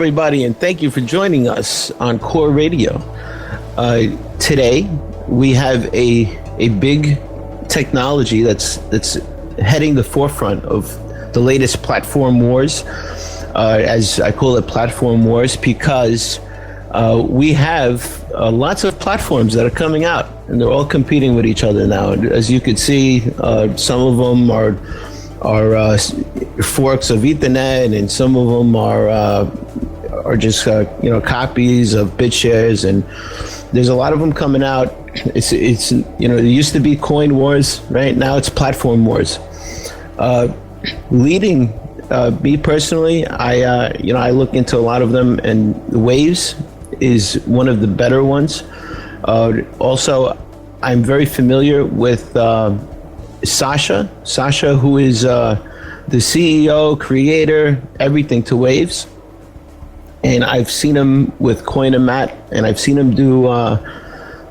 everybody, and thank you for joining us on Core Radio. Today, we have a big technology that's heading the forefront of the latest platform wars. As I call it, platform wars, because we have lots of platforms that are coming out, and they're all competing with each other now. As you can see, some of them are forks of Ethernet, and some of them are just copies of Bitshares, and there's a lot of them coming out. It's it used to be coin wars, right? Now it's platform wars. Leading me personally, I look into a lot of them, and Waves is one of the better ones. Also, I'm very familiar with Sasha, who is the CEO, creator, everything to Waves. And I've seen him with Coinousd, and I've seen him do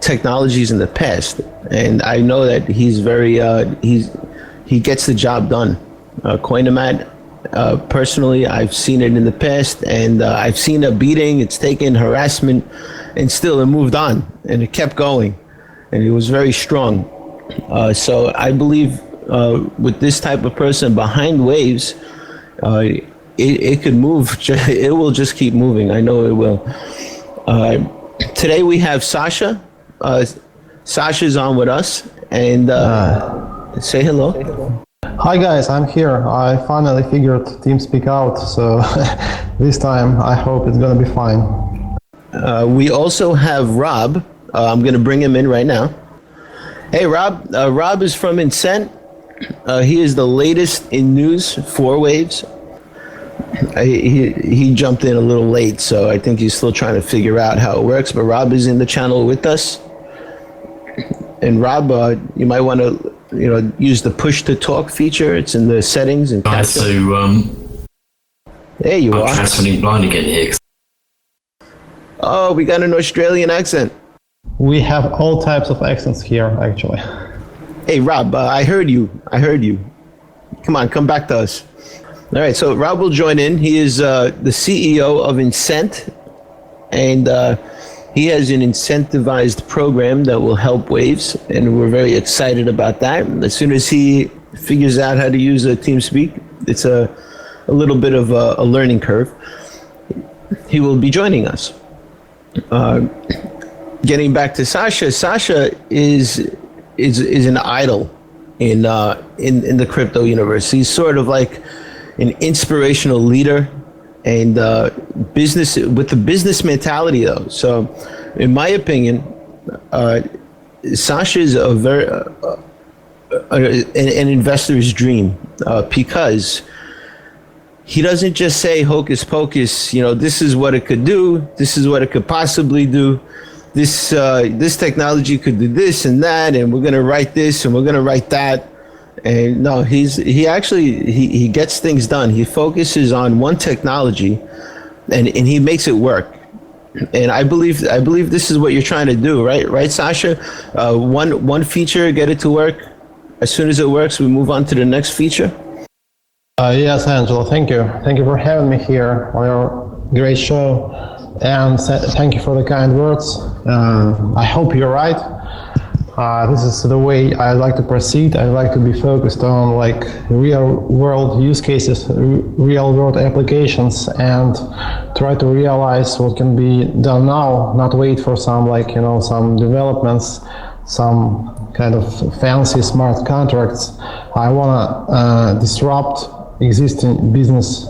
technologies in the past. And I know that he's very, he gets the job done. Coinousd, personally, I've seen it in the past, and I've seen a beating, it's taken harassment, and still it moved on, and it kept going, and it was very strong. So I believe with this type of person behind Waves, it could move. It will just keep moving. I know it will. Today we have Sasha. Sasha's on with us, and say hello. Hi guys, I'm here. I finally figured TeamSpeak out, so this time I hope it's gonna be fine. We also have Rob. I'm gonna bring him in right now. Hey Rob. Rob is from Incent. He is the latest in news for Waves. He jumped in a little late, so I think he's still trying to figure out how it works, but Rob is in the channel with us. And Rob, you might want to use the push to talk feature. It's in the settings. And so there you are. I'm transferring blind again here. Oh, we got an Australian accent. We have all types of accents here, actually. Hey Rob, I heard you. Come on, come back to us. All right, so Rob will join in. He is the CEO of Incent, and he has an incentivized program that will help Waves, and we're very excited about that. As soon as he figures out how to use TeamSpeak, it's a little bit of a learning curve. He will be joining us. Getting back to Sasha, Sasha is an idol in the crypto universe. He's sort of like an inspirational leader, and business with the business mentality though. So in my opinion, Sasha is a very an investor's dream, because he doesn't just say hocus pocus, this is what it could do, this is what it could possibly do, this technology could do this and that, and we're going to write this and we're going to write that. And no, he gets things done. He focuses on one technology, and he makes it work. And I believe this is what you're trying to do, right, Sasha? One feature, get it to work. As soon as it works, we move on to the next feature. Yes, Angelo, thank you. Thank you for having me here on your great show, and thank you for the kind words. I hope you're right. This is the way I like to proceed. I like to be focused on real world use cases, real world applications, and try to realize what can be done now, not wait for some some developments, some kind of fancy smart contracts. I want to disrupt existing business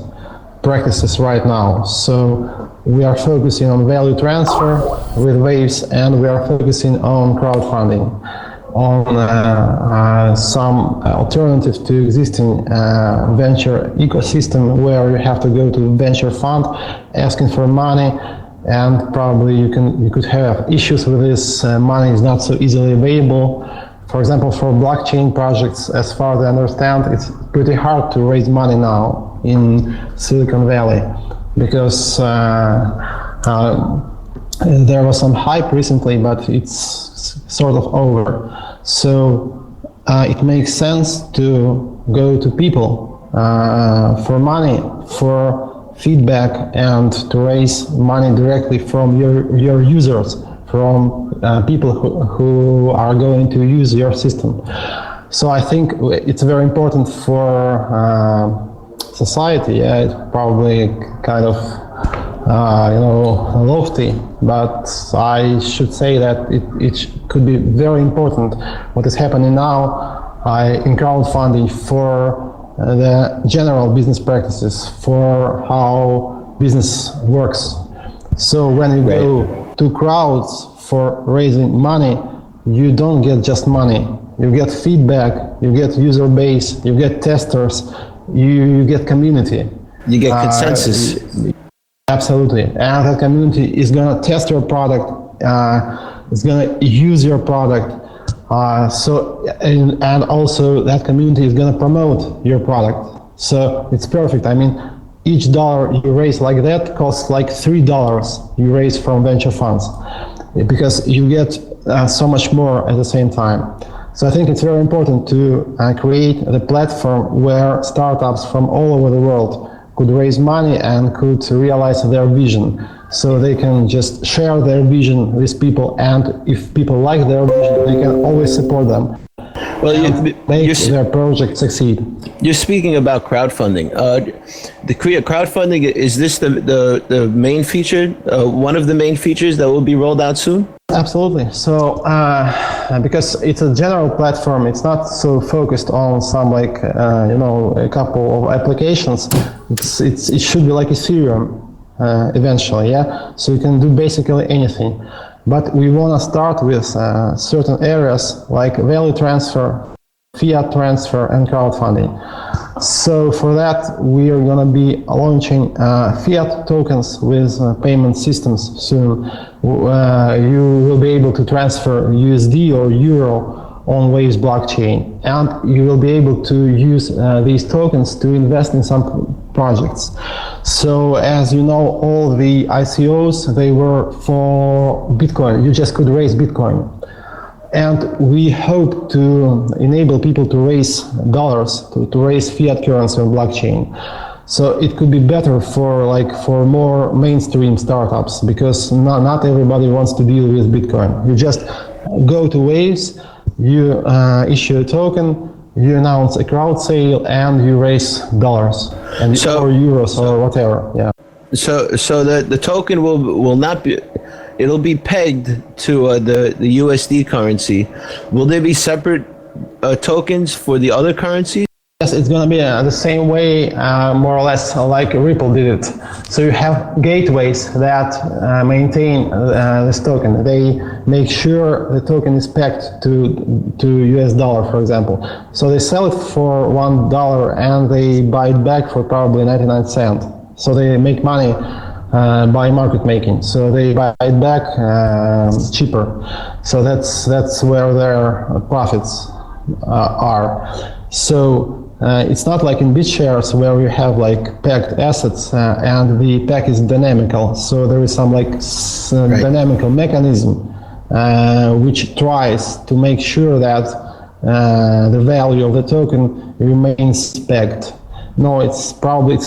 practices right now. So we are focusing on value transfer with Waves, and we are focusing on crowdfunding, on some alternative to existing venture ecosystem, where you have to go to venture fund asking for money, and probably you could have issues with this. Money is not so easily available. For example, for blockchain projects, as far as I understand, it's pretty hard to raise money now in Silicon Valley, because there was some hype recently, but it's sort of over. So it makes sense to go to people for money, for feedback and to raise money directly from your users, from people who are going to use your system. So I think it's very important for society. Yeah, it's probably kind of lofty, but I should say that it could be very important what is happening now in crowdfunding for the general business practices, for how business works. So when you go to crowds for raising money, you don't get just money. You get feedback, you get user base, you get testers, you get community. You get consensus. Absolutely. And that community is going to test your product, is going to use your product. And also that community is going to promote your product. So it's perfect. I mean, each dollar you raise like that costs like $3 you raise from venture funds, because you get so much more at the same time. So I think it's very important to create the platform where startups from all over the world could raise money and could realize their vision. So they can just share their vision with people, and if people like their vision, they can always support them. Well, make their project succeed. You're speaking about crowdfunding. The crowdfunding, is this the main feature, one of the main features that will be rolled out soon? Absolutely. So because it's a general platform, it's not so focused on some a couple of applications. It should be like Ethereum eventually, yeah. So you can do basically anything. But we want to start with certain areas like value transfer, fiat transfer, and crowdfunding. So for that, we are going to be launching fiat tokens with payment systems soon. You will be able to transfer USD or Euro on Wave's blockchain, and you will be able to use these tokens to invest in some projects. So as you know, all the ICOs, they were for Bitcoin. You just could raise Bitcoin. And we hope to enable people to raise dollars, to raise fiat currency on blockchain. So it could be better for more mainstream startups, because not everybody wants to deal with Bitcoin. You just go to Waves, you issue a token, you announce a crowd sale, and you raise dollars and or euros or whatever. Yeah. So the token will not be. It'll be pegged to the USD currency. Will there be separate tokens for the other currencies? Yes, it's going to be the same way, more or less, like Ripple did it. So you have gateways that maintain this token. They make sure the token is pegged to US dollar, for example. So they sell it for $1 and they buy it back for probably 99 cents. So they make money by market making. So they buy it back cheaper. So that's where their profits are. So it's not like in Bitshares where you have like pegged assets and the peg is dynamical. So there is some dynamical mechanism which tries to make sure that the value of the token remains pegged. No, it's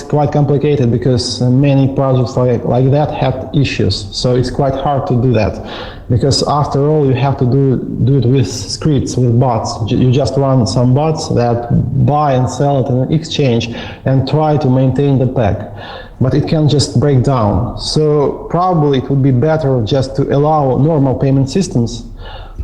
quite complicated because many projects like that have issues. So it's quite hard to do that, because after all you have to do it with scripts, with bots. You just run some bots that buy and sell it in an exchange and try to maintain the peg, but it can just break down. So probably it would be better just to allow normal payment systems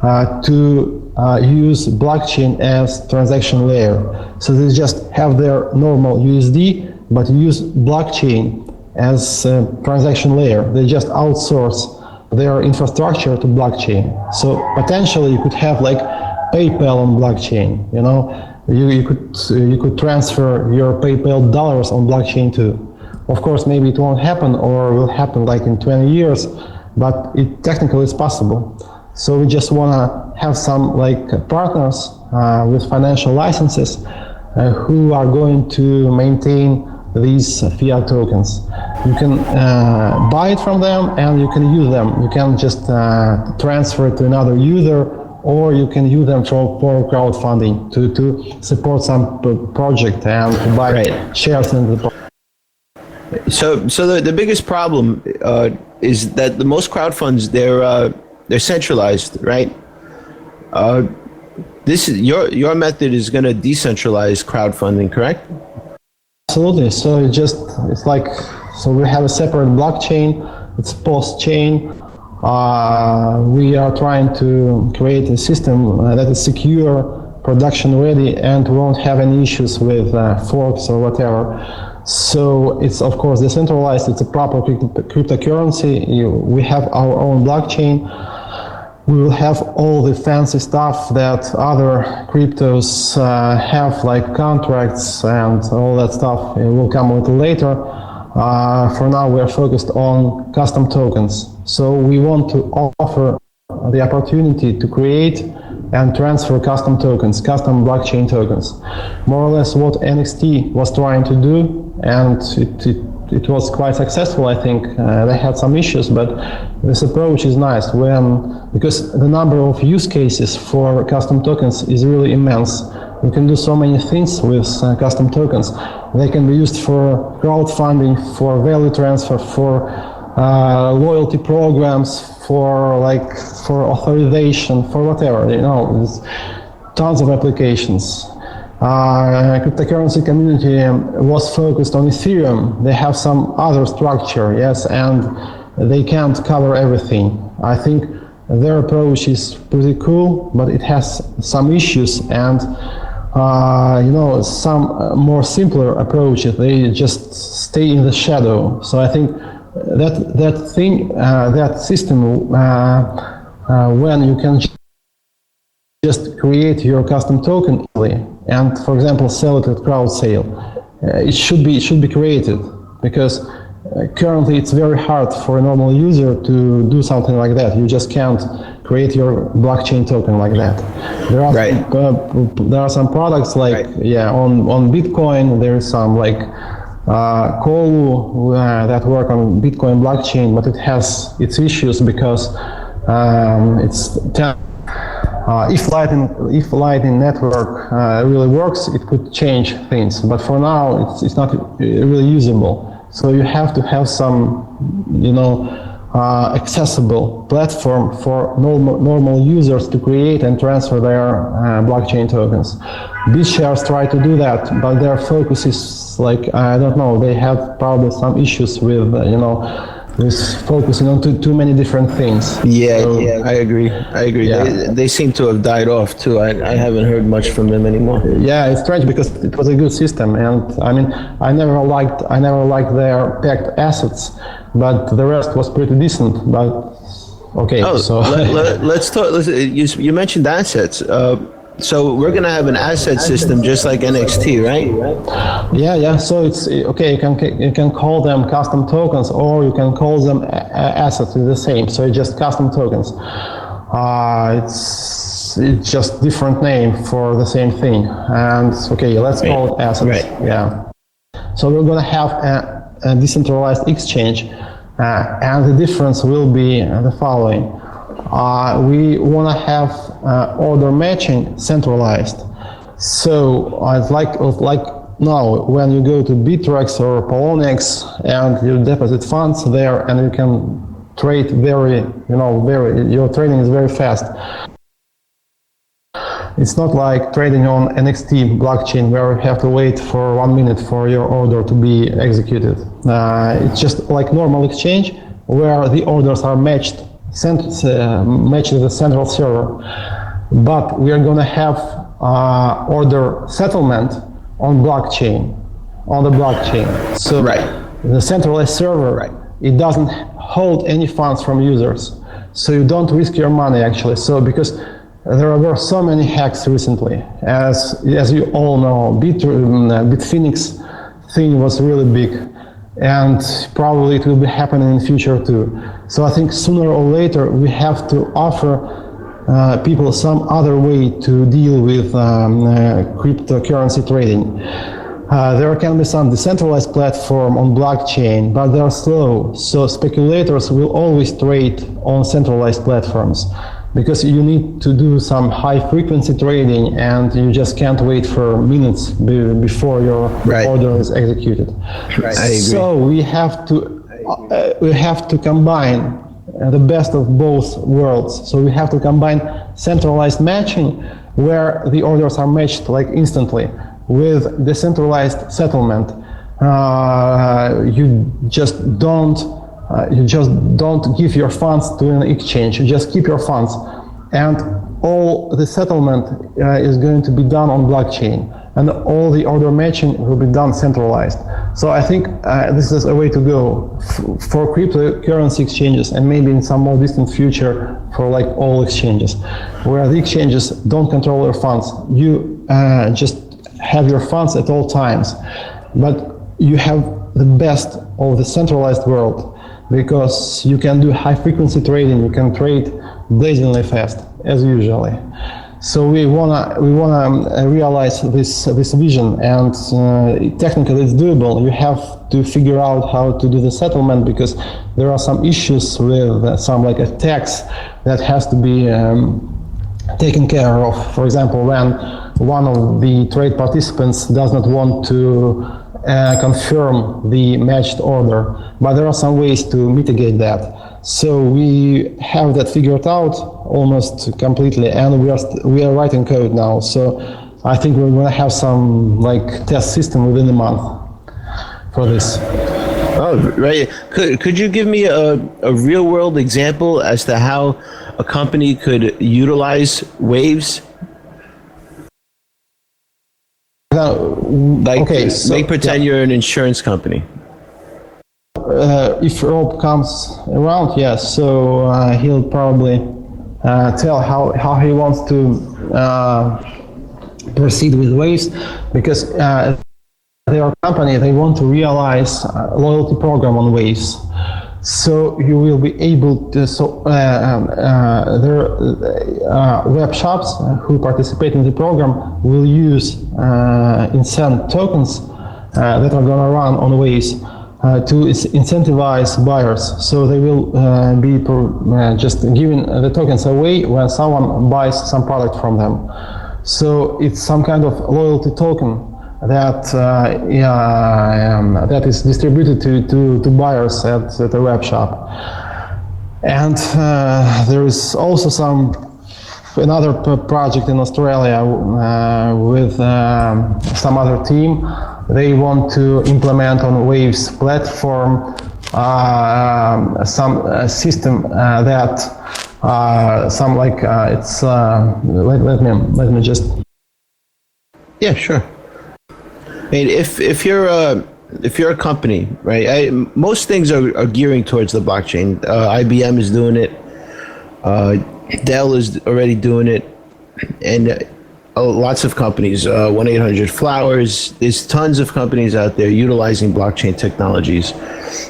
to use blockchain as transaction layer. So they just have their normal USD, but use blockchain as a transaction layer. They just outsource their infrastructure to blockchain. So potentially you could have like PayPal on blockchain. You know, you could transfer your PayPal dollars on blockchain too. Of course, maybe it won't happen, or will happen like in 20 years, but it technically is possible. So we just want to have some partners with financial licenses who are going to maintain these fiat tokens. You can buy it from them and you can use them. You can just transfer it to another user, or you can use them for crowdfunding to support some project and to buy shares in the project. So the biggest problem is that the most crowd funds they're centralized, right? This is your method is going to decentralize crowdfunding, correct? Absolutely. So it's like, so we have a separate blockchain. It's post-chain. We are trying to create a system that is secure, production ready, and won't have any issues with forks or whatever. So it's of course decentralized. It's a proper cryptocurrency. We have our own blockchain. We will have all the fancy stuff that other cryptos have, like contracts and all that stuff. It will come a little later. For now, we are focused on custom tokens. So we want to offer the opportunity to create and transfer custom tokens, custom blockchain tokens. More or less what NXT was trying to do, and it was quite successful, I think. They had some issues, but this approach is nice because the number of use cases for custom tokens is really immense. You can do so many things with custom tokens. They can be used for crowdfunding, for value transfer, for loyalty programs, for authorization, for whatever, there's tons of applications. Cryptocurrency community was focused on Ethereum. They have some other structure, yes, and they can't cover everything. I think their approach is pretty cool, but it has some issues, and some more simpler approaches, they just stay in the shadow. So I think that system, when you can just create your custom token and, for example, sell it at crowd sale, it should be created, because currently it's very hard for a normal user to do something like that. You just can't create your blockchain token like that. There are some products like on Bitcoin. There is some like Colu that work on Bitcoin blockchain, but it has its issues because if Lightning Network really works, it could change things. But for now, it's not really usable. So you have to have some, accessible platform for normal users to create and transfer their blockchain tokens. Bitshares try to do that, but their focus is like, I don't know, they have probably some issues with, with focusing on too many different things. I agree. Yeah. They seem to have died off too. I haven't heard much from them anymore. Yeah, it's strange because it was a good system, and I mean, I never liked their pegged assets, but the rest was pretty decent. But okay, so let's talk. You mentioned assets. So we're going to have an asset system just like NXT, right? Yeah. So it's okay. You can call them custom tokens, or you can call them assets. It's the same. So it's just custom tokens. It's just different name for the same thing. And okay, let's call it assets. Right. Yeah. So we're going to have a decentralized exchange, and the difference will be the following. We want to have order matching centralized. So it's like now when you go to Bittrex or Poloniex and you deposit funds there, and you can trade your trading is very fast. It's not like trading on NXT blockchain where you have to wait for 1 minute for your order to be executed. It's just like normal exchange where the orders are matched with the central server, but we are going to have order settlement on the blockchain. So the centralized server, it doesn't hold any funds from users, so you don't risk your money actually. So because there were so many hacks recently, as you all know, Bitfinex thing was really big. And probably it will be happening in the future too. So I think sooner or later we have to offer people some other way to deal with cryptocurrency trading. There can be some decentralized platform on blockchain, but they are slow. So speculators will always trade on centralized platforms. because you need to do some high frequency trading and you just can't wait for minutes before your order is executed. Right. I agree. So we have to combine the best of both worlds. So we have to combine centralized matching, where the orders are matched like instantly, with decentralized settlement. You just don't give your funds to an exchange. You just keep your funds, and all the settlement is going to be done on blockchain, and all the order matching will be done centralized. So I think this is a way to go for cryptocurrency exchanges, and maybe in some more distant future for like all exchanges, where the exchanges don't control your funds. You just have your funds at all times, but you have the best of the centralized world, because you can do high frequency trading, you can trade blazingly fast as usually. So we wanna realize this vision, and technically it's doable. You have to figure out how to do the settlement, because there are some issues with some like a tax that has to be taken care of. For example, when one of the trade participants does not want to confirm the matched order, but there are some ways to mitigate that. So we have that figured out almost completely, and we are writing code now. So I think we're going to have some like test system within a month for this. Oh, right. Could you give me a real world example as to how a company could utilize Waves? Like, okay, so, pretend you're an insurance company. If Rob comes around, yes, so he'll probably tell how he wants to proceed with Waves, because their company, they want to realize a loyalty program on Waves. So you will be able to, their web shops who participate in the program will use incent tokens that are going to run on Waves to incentivize buyers. So they will be just giving the tokens away when someone buys some product from them. So it's some kind of loyalty token that that is distributed to buyers at the web shop. And there is also another project in Australia with some other team. They want to implement on Waves platform some system that some like it's let me just. Yeah, sure. I mean, if you're a company, right? Most things are gearing towards the blockchain. IBM is doing it. Dell is already doing it, and lots of companies. 1-800-Flowers. There's tons of companies out there utilizing blockchain technologies.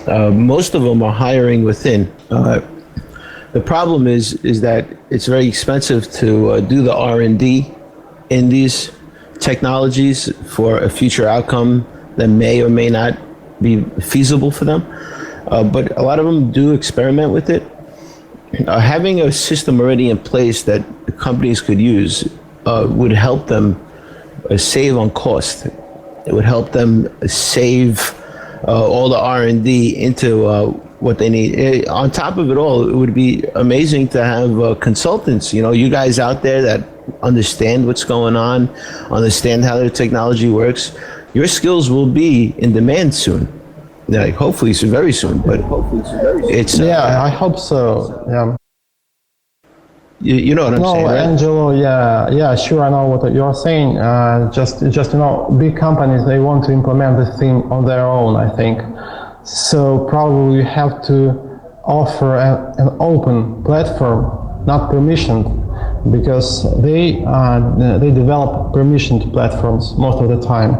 Most of them are hiring within. The problem is that it's very expensive to do the R&D in these technologies for a future outcome that may or may not be feasible for them. But a lot of them do experiment with it. Having a system already in place that companies could use would help them save on cost. It would help them save all the R&D into what they need. On top of it all, it would be amazing to have consultants, you guys out there that understand what's going on, understand how the technology works. Your skills will be in demand soon. Like, hopefully very soon, but it's I hope so. Yeah. You know what I'm saying, right? Angelo, yeah, sure, I know what you're saying. Just big companies, they want to implement this thing on their own, I think. So probably you have to offer an open platform, not permissioned, because they develop permissioned platforms most of the time,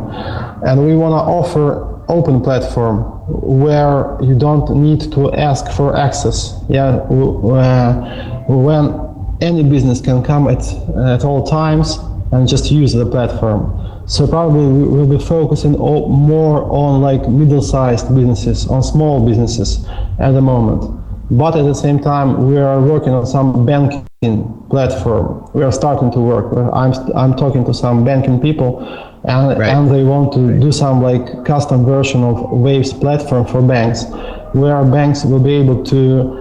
and we want to offer open platform where you don't need to ask for access. When any business can come at all times and just use the platform. So probably we'll be focusing more on like middle-sized businesses, on small businesses at the moment. But at the same time, we are working on some banking platform. We are starting to work. I'm talking to some banking people, and they want to do some like custom version of Wave's platform for banks, where banks will be able to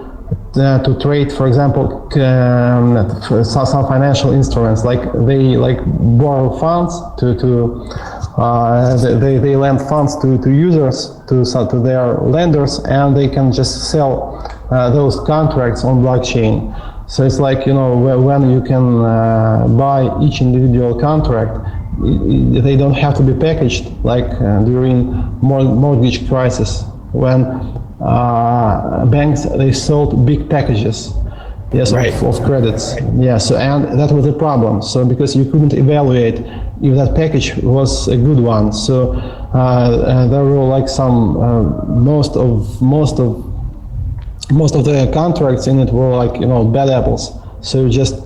trade, for example, some financial instruments, like they borrow funds they lend funds to users, to their lenders, and they can just sell those contracts on blockchain. So it's like, when you can buy each individual contract, they don't have to be packaged like during mortgage crisis, when banks, they sold big packages, of credits. So, and that was a problem. So because you couldn't evaluate if that package was a good one. So there were like some most of the contracts in it were like bad apples. So you just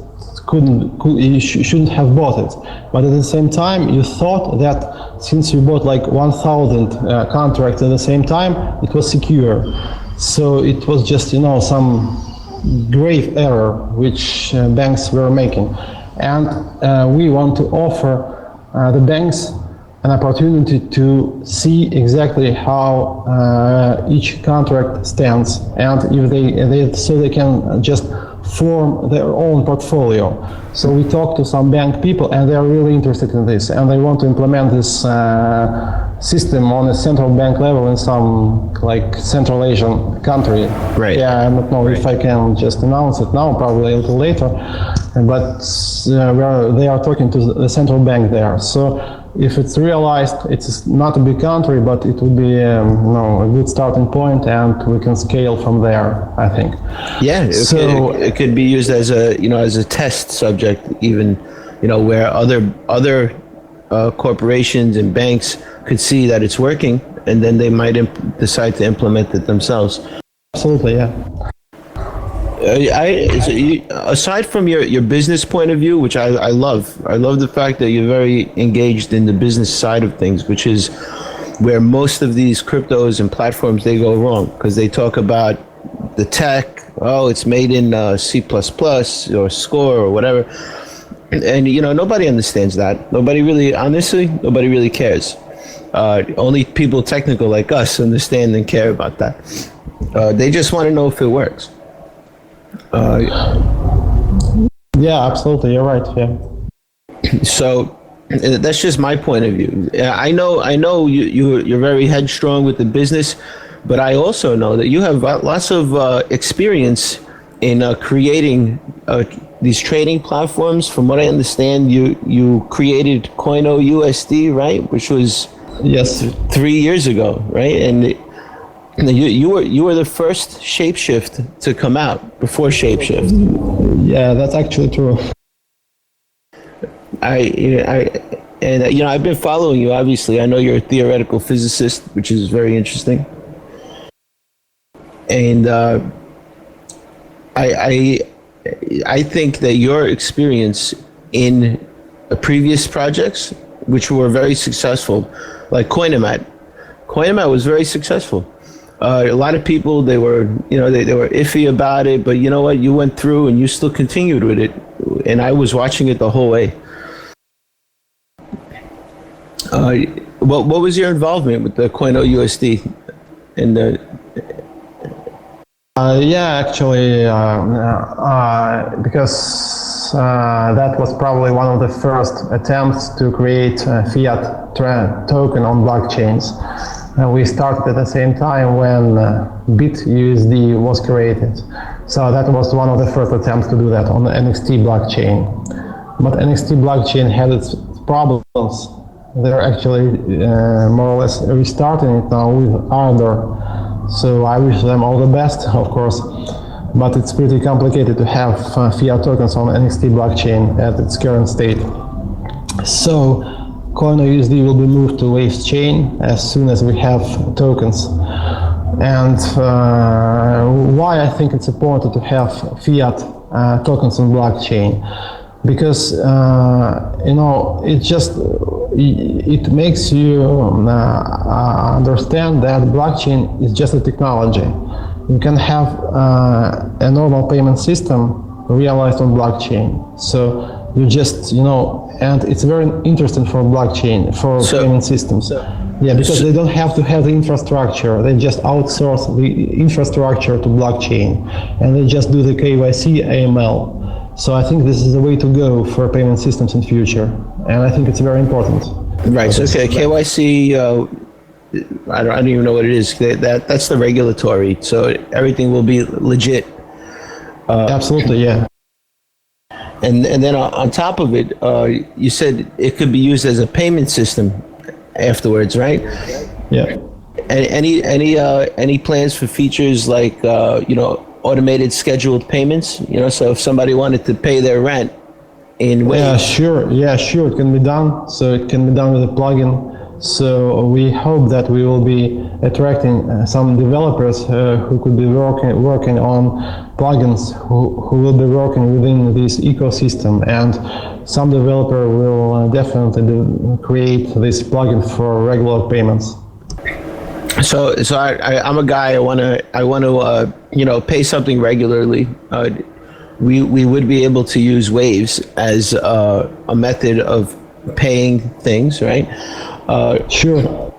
you shouldn't have bought it. But at the same time, you thought that since you bought like 1,000 contracts at the same time, it was secure. So it was just some grave error which banks were making, and we want to offer the banks an opportunity to see exactly how each contract stands, and if they can just form their own portfolio. So we talked to some bank people, and they are really interested in this, and they want to implement this system on a central bank level in some like Central Asian country. Right. Yeah, I don't know if I can just announce it now, probably a little later, but they are talking to the central bank there. So if it's realized, it's not a big country, but it would be a good starting point, and we can scale from there, I think. Yeah, it could be used as a test subject, even where other corporations and banks could see that it's working, and then they might decide to implement it themselves. Absolutely, yeah. Aside from your business point of view, which I love the fact that you're very engaged in the business side of things, which is where most of these cryptos and platforms, they go wrong, because they talk about the tech, it's made in C++ or Score or whatever, and nobody understands that. Nobody really cares. Only people technical like us understand and care about that. They just want to know if it works. Yeah, absolutely. You're right. Yeah. So that's just my point of view. I know you're very headstrong with the business, but I also know that you have lots of experience in creating these trading platforms. From what I understand, you created Coinousd, right? Which was 3 years ago, right? And you were the first Shapeshift to come out before Shapeshift. Yeah, that's actually true. I've been following you. Obviously, I know you're a theoretical physicist, which is very interesting. And I think that your experience in previous projects, which were very successful, like Coinousd was very successful. A lot of people, they were iffy about it, but you know what? You went through and you still continued with it, and I was watching it the whole way. What was your involvement with the Coinousd and the? Because that was probably one of the first attempts to create a fiat token on blockchains. We started at the same time when BitUSD was created. So that was one of the first attempts to do that on the NXT blockchain. But NXT blockchain had its problems. They're actually more or less restarting it now with Ardor. So I wish them all the best, of course. But it's pretty complicated to have fiat tokens on NXT blockchain at its current state. So Coinousd will be moved to Wave's chain as soon as we have tokens. And why I think it's important to have fiat tokens on blockchain? Because it makes you understand that blockchain is just a technology. You can have a normal payment system realized on blockchain. So you just, and it's very interesting for blockchain, for payment systems. Yeah, because they don't have to have the infrastructure. They just outsource the infrastructure to blockchain, and they just do the KYC AML. So I think this is the way to go for payment systems in future, and I think it's very important. Right. So okay, KYC. I don't even know what it is. That's the regulatory. So everything will be legit. Absolutely, yeah. And then on top of it, you said it could be used as a payment system afterwards, right? Yeah. Any plans for features like automated scheduled payments? So if somebody wanted to pay their rent in Wave. Yeah, sure. It can be done. So it can be done with a plugin. So we hope that we will be attracting some developers who could be working on plugins who will be working within this ecosystem, and some developer will definitely create this plugin for regular payments. So I'm a guy. I want to pay something regularly. We would be able to use Waves as a method of paying things, right? Sure.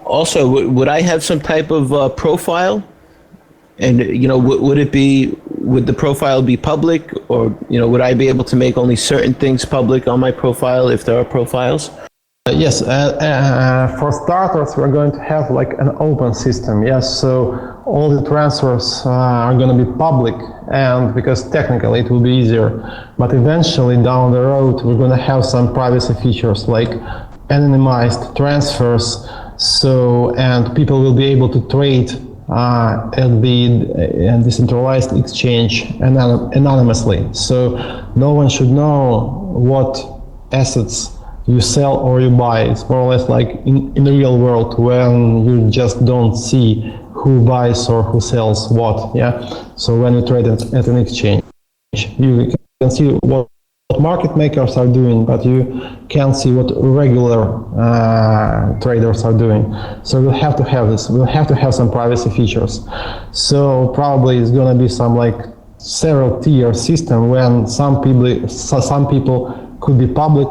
Also, would I have some type of profile? And would the profile be public, or would I be able to make only certain things public on my profile if there are profiles? Yes, for starters, we're going to have like an open system. Yes, so all the transfers are going to be public, and because technically it will be easier. But eventually down the road, we're going to have some privacy features like anonymized transfers. So, and people will be able to trade at the decentralized exchange anonymously. So no one should know what assets you sell or you buy. It's more or less like in the real world when you just don't see who buys or who sells what. Yeah. So when you trade at an exchange, you can see what market makers are doing, but you can't see what regular traders are doing. So we'll have to have this. We'll have to have some privacy features. So probably it's going to be some like several tier system when some people could be public,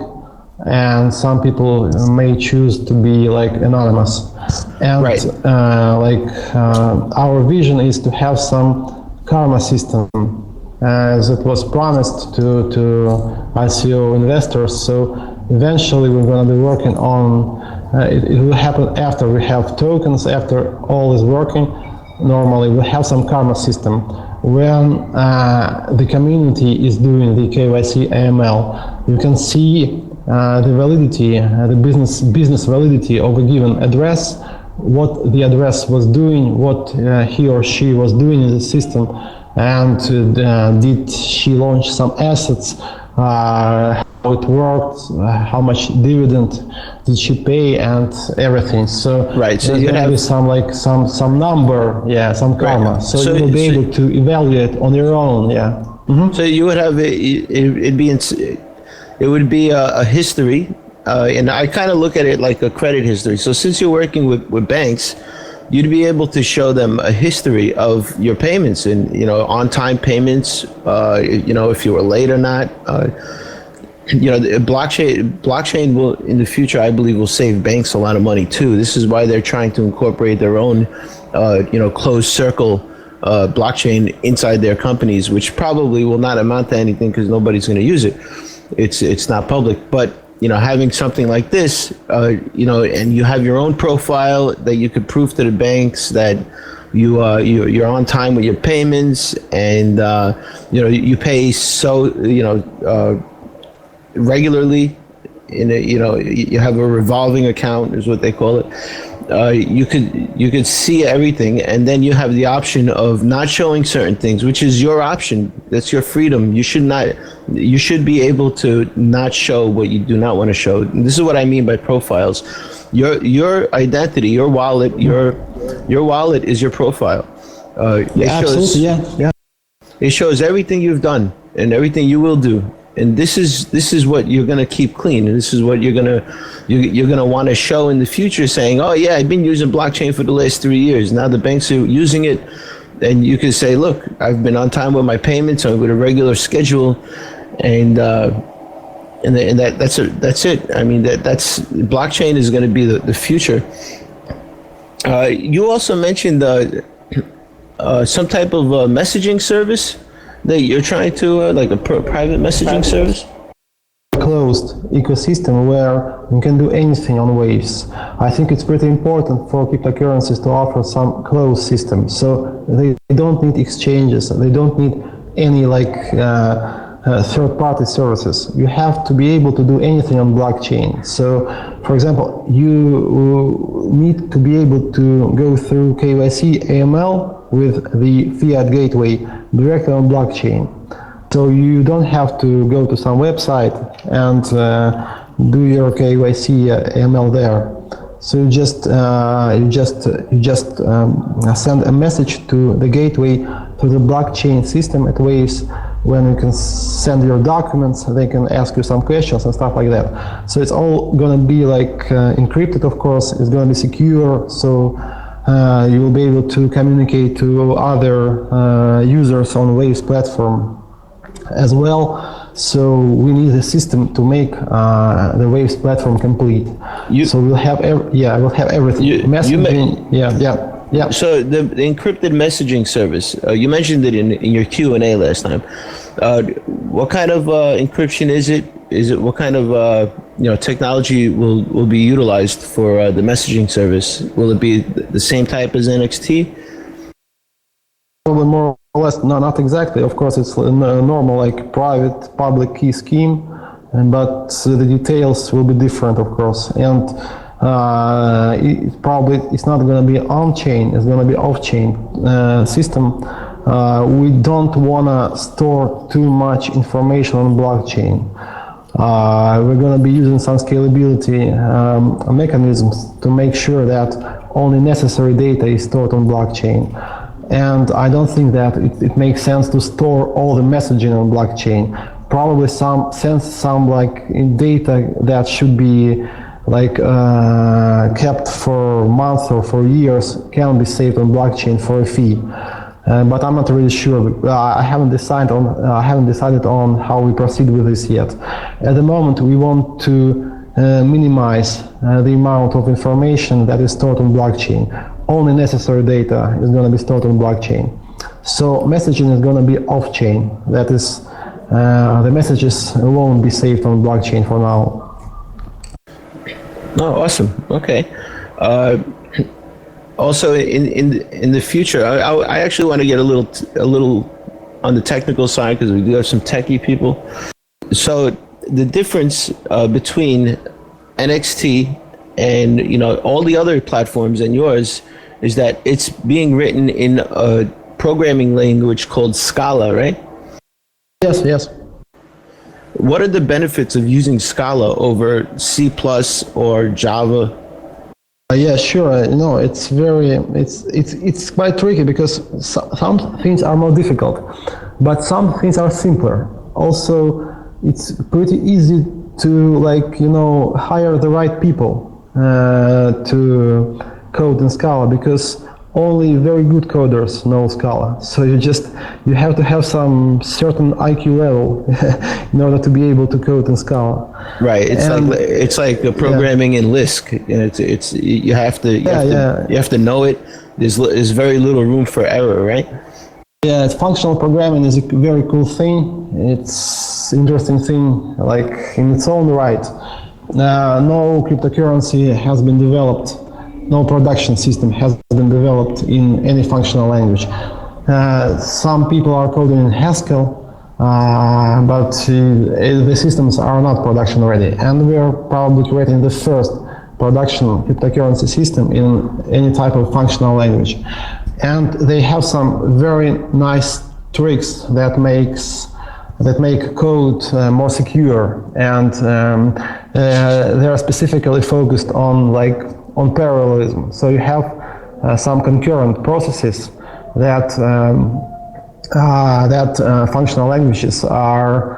and some people may choose to be like anonymous. And right. Our vision is to have some karma system as it was promised to ICO investors. So eventually we're going to be working on it will happen after we have tokens, after all is working. Normally we'll have some karma system when the community is doing the KYC AML. You can see the validity, the business validity of a given address, what the address was doing, what he or she was doing in the system, and did she launch some assets, how it worked, how much dividend did she pay, and everything. So right, so you have some number, some karma. Right. So you will be able to evaluate on your own, Mm-hmm. So you would have it would be a history, and I kind of look at it like a credit history. So since you're working with banks, you'd be able to show them a history of your payments and on-time payments. If you were late or not. The blockchain will in the future, I believe, will save banks a lot of money too. This is why they're trying to incorporate their own, closed circle blockchain inside their companies, which probably will not amount to anything because nobody's going to use it. It's not public, but having something like this, and you have your own profile that you could prove to the banks that you're on time with your payments, and you pay regularly. You have a revolving account, is what they call it. You could see everything, and then you have the option of not showing certain things, which is your option. That's your freedom. You should be able to not show what you do not want to show. And this is what I mean by profiles. Your identity, your wallet, your wallet is your profile. Absolutely, yeah. It shows everything you've done and everything you will do. And this is what you're going to keep clean, and this is what you're going to want to show in the future, saying, oh yeah, I've been using blockchain for the last 3 years. Now the banks are using it, and you can say, look, I've been on time with my payments, I'm with a regular schedule, and that's it. I mean, that's blockchain is going to be the future. You also mentioned some type of messaging service that you're trying to, like a private messaging service? Closed ecosystem where you can do anything on Waves. I think it's pretty important for cryptocurrencies to offer some closed system. So they don't need exchanges, they don't need any third-party services. You have to be able to do anything on blockchain. So, for example, you need to be able to go through KYC AML with the fiat gateway directly on blockchain. So you don't have to go to some website and do your KYC AML there. So you just send a message to the gateway to the blockchain system at Waves. When you can send your documents, they can ask you some questions and stuff like that. So it's all going to be encrypted, of course. It's going to be secure. So you will be able to communicate to other users on Waves platform as well. So we need a system to make the Waves platform complete. So we'll have we'll have everything. Messaging, yeah. So the encrypted messaging service, you mentioned it in your Q&A last time. What kind of encryption is it? What kind of technology will be utilized for the messaging service? Will it be the same type as NXT? Probably more or less, no, not exactly. Of course, it's a normal private public key scheme, but the details will be different, of course. And it's not going to be on-chain, it's going to be off-chain system. We don't want to store too much information on blockchain. We're going to be using some scalability mechanisms to make sure that only necessary data is stored on blockchain. And I don't think that it makes sense to store all the messaging on blockchain. Probably some data that should be kept for months or for years can be saved on blockchain for a fee. But I'm not really sure. I haven't decided on how we proceed with this yet. At the moment, we want to minimize the amount of information that is stored on blockchain. Only necessary data is going to be stored on blockchain. So messaging is going to be off-chain. That is, the messages won't be saved on blockchain for now. Oh, awesome. Okay. Also, in the future, I actually want to get a little on the technical side because we do have some techie people. So the difference between NXT and all the other platforms and yours is that it's being written in a programming language called Scala, right? Yes. What are the benefits of using Scala over C+ or Java? Yeah, sure. No, it's quite tricky because some things are more difficult, but some things are simpler. Also, it's pretty easy to hire the right people to code in Scala because only very good coders know Scala. So you have to have some certain IQ level in order to be able to code in Scala. Right. It's like programming in Lisp. You have to know it. There's very little room for error, right? Yeah, functional programming is a very cool thing. It's interesting thing, in its own right. No cryptocurrency has been developed. No production system has been developed in any functional language. Some people are coding in Haskell, but the systems are not production ready. And we are probably creating the first production cryptocurrency system in any type of functional language. And they have some very nice tricks that make code more secure, and they are specifically focused on parallelism. So you have some concurrent processes that functional languages are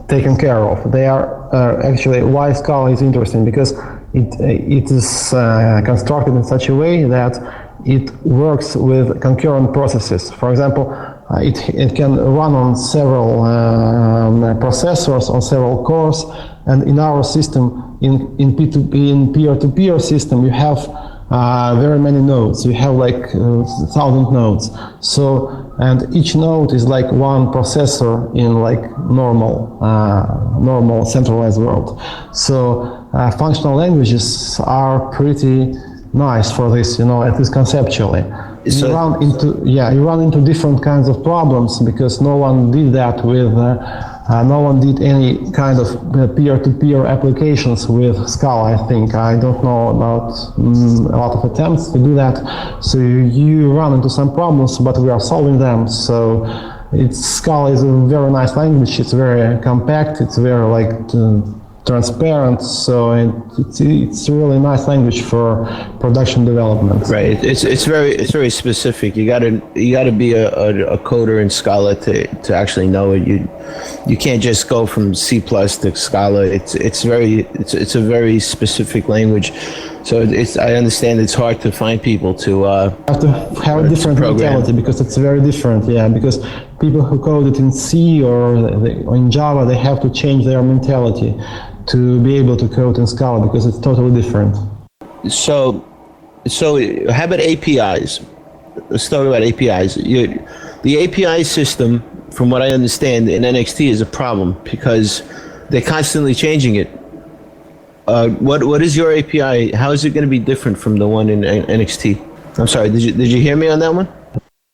taken care of. They are actually why Scala is interesting because it is constructed in such a way that it works with concurrent processes. For example, it can run on several processors, on several cores, and in our system, in peer-to-peer system, you have very many nodes. You have like 1,000 nodes. So, and each node is like one processor in like normal centralized world. So functional languages are pretty nice for this, at least conceptually. You run into different kinds of problems because no one did that with no one did any kind of peer-to-peer applications with Scala, I think. I don't know about a lot of attempts to do that. So you run into some problems, but we are solving them. So Scala is a very nice language. It's very compact. It's very transparent. So it's a really nice language for production development. Right. It's very specific. You gotta be a coder in Scala to actually know it. You can't just go from C+ to Scala. It's a very specific language. So I understand it's hard to find people to have to have a different mentality because it's very different. Yeah, because people who code it in C or in Java, they have to change their mentality to be able to code in Scala because it's totally different. So how about APIs? Let's talk about APIs. The API system, from what I understand, in NXT is a problem because they're constantly changing it. What is your API? How is it going to be different from the one in NXT? I'm sorry, did you hear me on that one?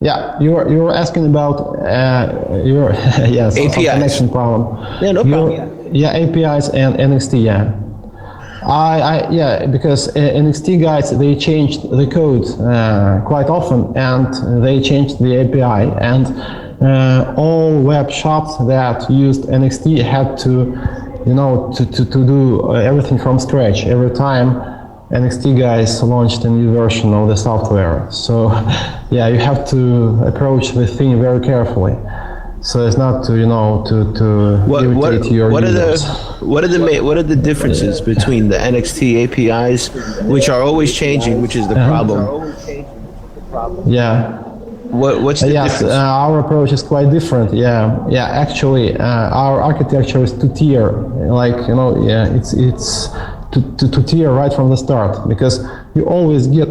Yeah, you were asking about your APIs. Connection problem. Yeah, no problem. Yeah, APIs and NXT. Yeah, because NXT guys, they changed the code quite often, and they changed the API, and all web shops that used NXT had to do everything from scratch every time NXT guys launched a new version of the software. So yeah, you have to approach the thing very carefully. So it's not to irritate your users. What are the differences between the NXT APIs, which are always changing, which is the problem? Yeah. What's the difference? Our approach is quite different. Yeah. Actually, our architecture is two-tier. It's two-tier right from the start because you always get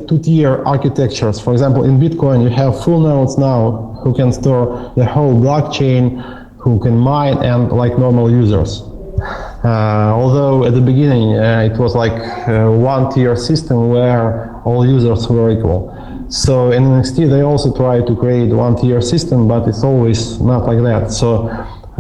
two-tier architectures. For example, in Bitcoin, you have full nodes now who can store the whole blockchain, who can mine, and like normal users. Although at the beginning it was like a one-tier system where all users were equal. So in NXT they also try to create one-tier system, but it's always not like that. So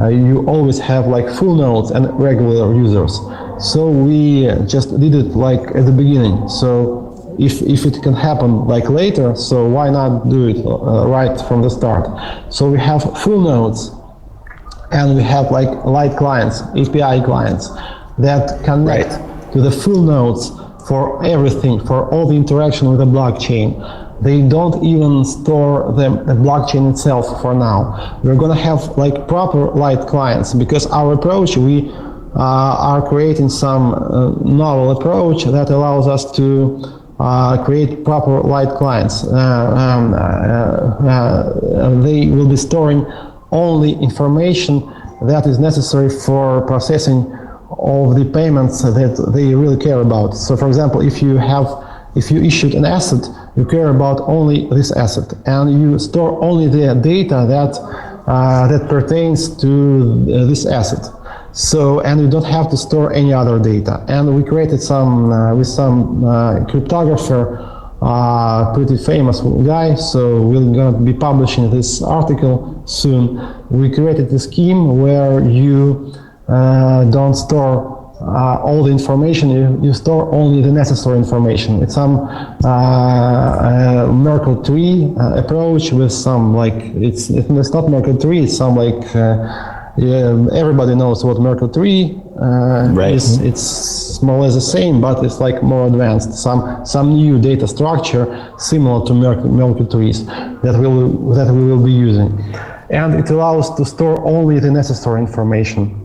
you always have like full nodes and regular users. So we just did it like at the beginning. So if it can happen like later, so why not do it right from the start? So we have full nodes, and we have like light clients, API clients that connect to the full nodes for everything, for all the interaction with the blockchain. They don't even store the blockchain itself for now. We're going to have like proper light clients because our approach, we are creating some novel approach that allows us to create proper light clients. They will be storing only information that is necessary for processing of the payments that they really care about. So for example, if you issued an asset, you care about only this asset, and you store only the data that pertains to this asset. So, and you don't have to store any other data. And we created with some cryptographer, pretty famous guy, so we're going to be publishing this article soon. We created a scheme where you don't store all the information, you store only the necessary information. It's some Merkle tree approach with some it's not Merkle tree, it's some everybody knows what Merkle tree is. It's more or less the same, but it's like more advanced. Some new data structure similar to Merkle trees that we will be using, and it allows to store only the necessary information.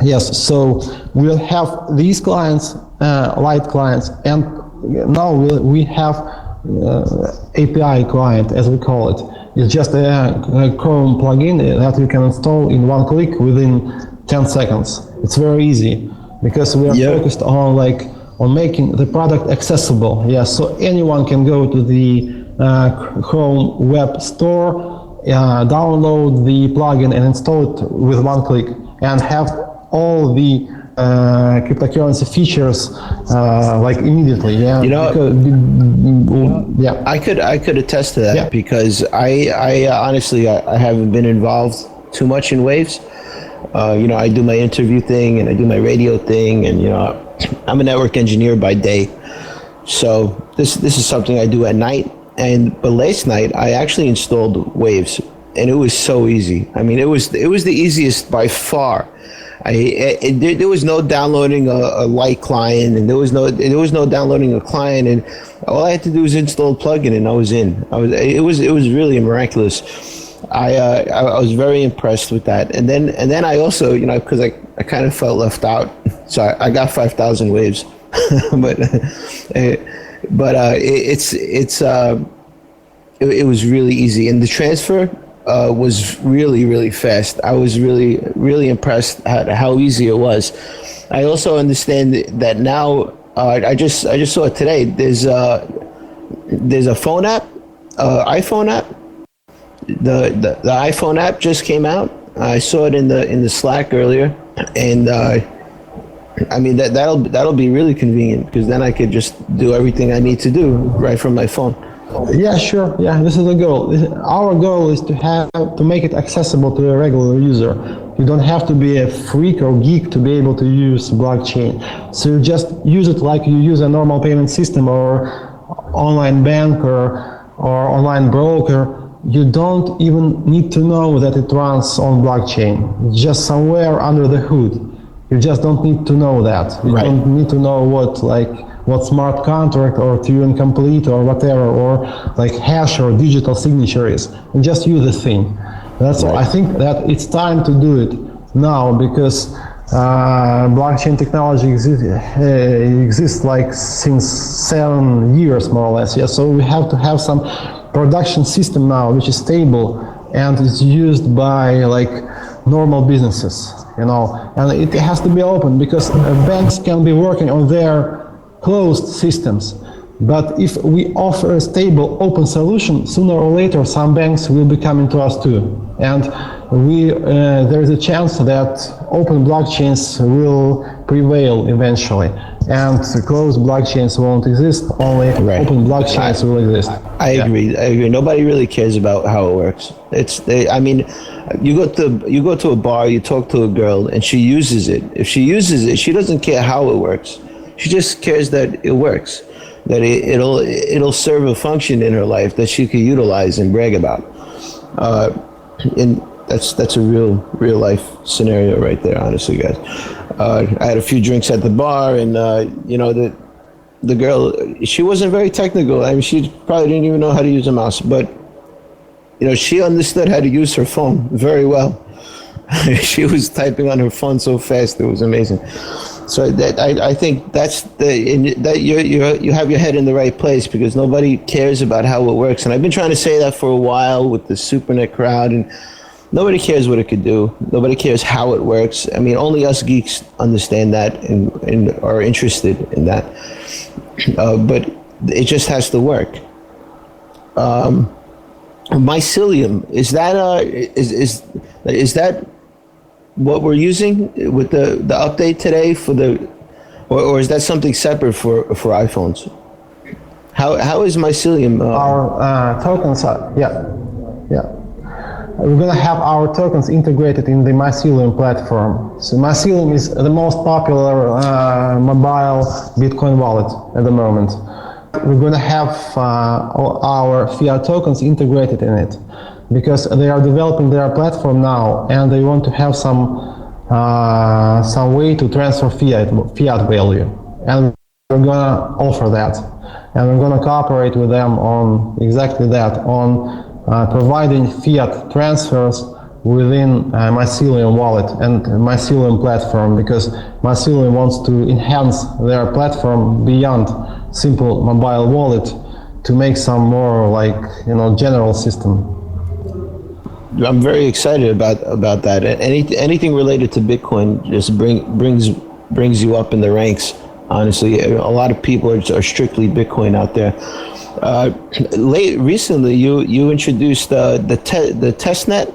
Yes, so we'll have these clients, light clients, and now we have API client, as we call it. It's just a Chrome plugin that you can install in one click within 10 seconds. It's very easy because we are focused on making the product accessible. Yeah, so anyone can go to the Chrome web store, download the plugin and install it with one click and have all the cryptocurrency features immediately. Yeah, I could attest to that because I honestly I haven't been involved too much in Waves. I do my interview thing and I do my radio thing, and I'm a network engineer by day, so this is something I do at night. But last night I actually installed Waves, and it was so easy. I mean, it was the easiest by far. There was no downloading a light client, and there was no downloading a client, and all I had to do was install a plugin, and I was in. It was really miraculous. I was very impressed with that, and then I also because I kind of felt left out, so I got 5,000 Waves, but it was really easy, and the transfer was really fast. I was really impressed at how easy it was. I also understand that now. I just saw it today. There's a phone app, iPhone app. The iPhone app just came out. I saw it in the Slack earlier, and I mean that'll be really convenient because then I could just do everything I need to do right from my phone. Yeah, sure. Yeah, this is the goal. Our goal is to make it accessible to a regular user. You don't have to be a freak or geek to be able to use blockchain. So you just use it like you use a normal payment system or online bank or online broker. You don't even need to know that it runs on blockchain. It's just somewhere under the hood. You just don't need to know that. You don't need to know what smart contract or Turing complete or whatever, or hash or digital signature is. And just use the thing. That's all. I think that it's time to do it now because blockchain technology exists since 7 years more or less. Yeah, so we have to have some production system now which is stable and is used by normal businesses, and it has to be open because banks can be working on their closed systems, but if we offer a stable open solution, sooner or later some banks will be coming to us too, and there is a chance that open blockchains will prevail eventually, and closed blockchains won't exist, only open blockchains will exist. I agree. Nobody really cares about how it works. You go to a bar, you talk to a girl, and she uses it. If she uses it, she doesn't care how it works. She just cares that it works, that it'll serve a function in her life that she could utilize and brag about. And that's a real life scenario right there, honestly, guys. I had a few drinks at the bar, and the girl, she wasn't very technical. I mean, she probably didn't even know how to use a mouse, but she understood how to use her phone very well. She was typing on her phone so fast, it was amazing. So I think that you have your head in the right place because nobody cares about how it works. And I've been trying to say that for a while with the SuperNet crowd, and nobody cares what it could do. Nobody cares how it works. I mean, only us geeks understand that and are interested in that. But it just has to work. Mycelium, is that what we're using with the update today or is that something separate for iPhones? How is Mycelium? Our tokens are, we're gonna have our tokens integrated in the Mycelium platform. So Mycelium is the most popular mobile Bitcoin wallet at the moment. We're gonna have our fiat tokens integrated in it, because they are developing their platform now and they want to have some way to transfer fiat value, and we're gonna offer that, and we're gonna cooperate with them on exactly that, on providing fiat transfers within Mycelium wallet and Mycelium platform, because Mycelium wants to enhance their platform beyond simple mobile wallet to make some more like, general system. I'm very excited about that. Anything related to Bitcoin just brings you up in the ranks. Honestly, a lot of people are strictly Bitcoin out there. Recently, you introduced the testnet,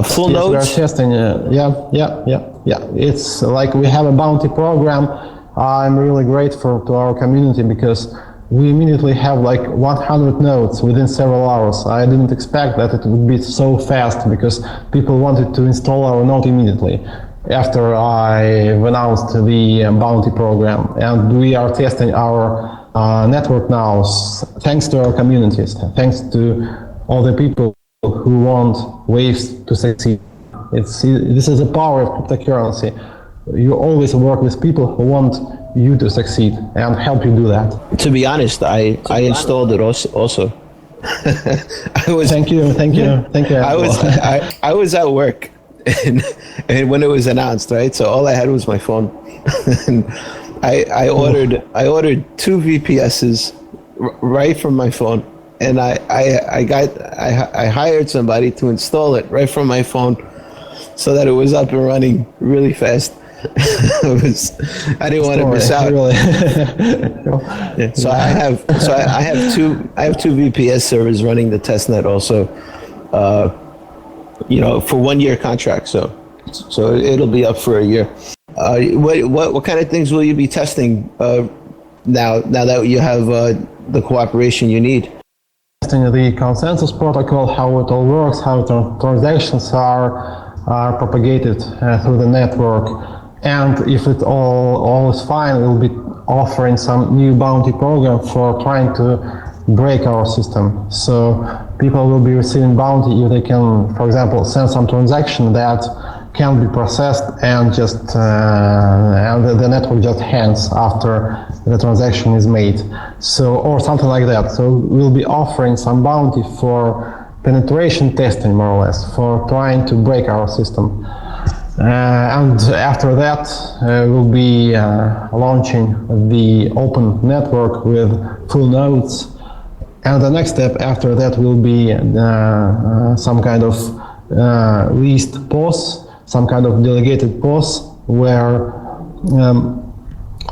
full nodes. We are testing. Yeah. It's like we have a bounty program. I'm really grateful to our community because we immediately have like 100 nodes within several hours. I didn't expect that it would be so fast because people wanted to install our node immediately after I announced the bounty program. And we are testing our network now, thanks to our communities, thanks to all the people who want Waves to succeed. This is the power of cryptocurrency. You always work with people who want you to succeed and help you do that. To be honest, I installed it also. Thank you. I was at work, and when it was announced, right? So all I had was my phone. And I ordered 2 VPSs right from my phone, and I hired somebody to install it right from my phone, so that it was up and running really fast. I didn't want to miss out. Really. Yeah, so I have two VPS servers running the testnet also, for 1 year contract. So it'll be up for a year. What kind of things will you be testing now that you have the cooperation you need? Testing the consensus protocol, how it all works, how transactions are propagated through the network. And if it all is fine, we'll be offering some new bounty program for trying to break our system. So people will be receiving bounty if they can, for example, send some transaction that can be processed and just and the network just hangs after the transaction is made. So, or something like that. So we'll be offering some bounty for penetration testing, more or less, for trying to break our system. And after that, we'll be launching the open network with full nodes. And the next step after that will be some kind of leased POS, some kind of delegated POS, where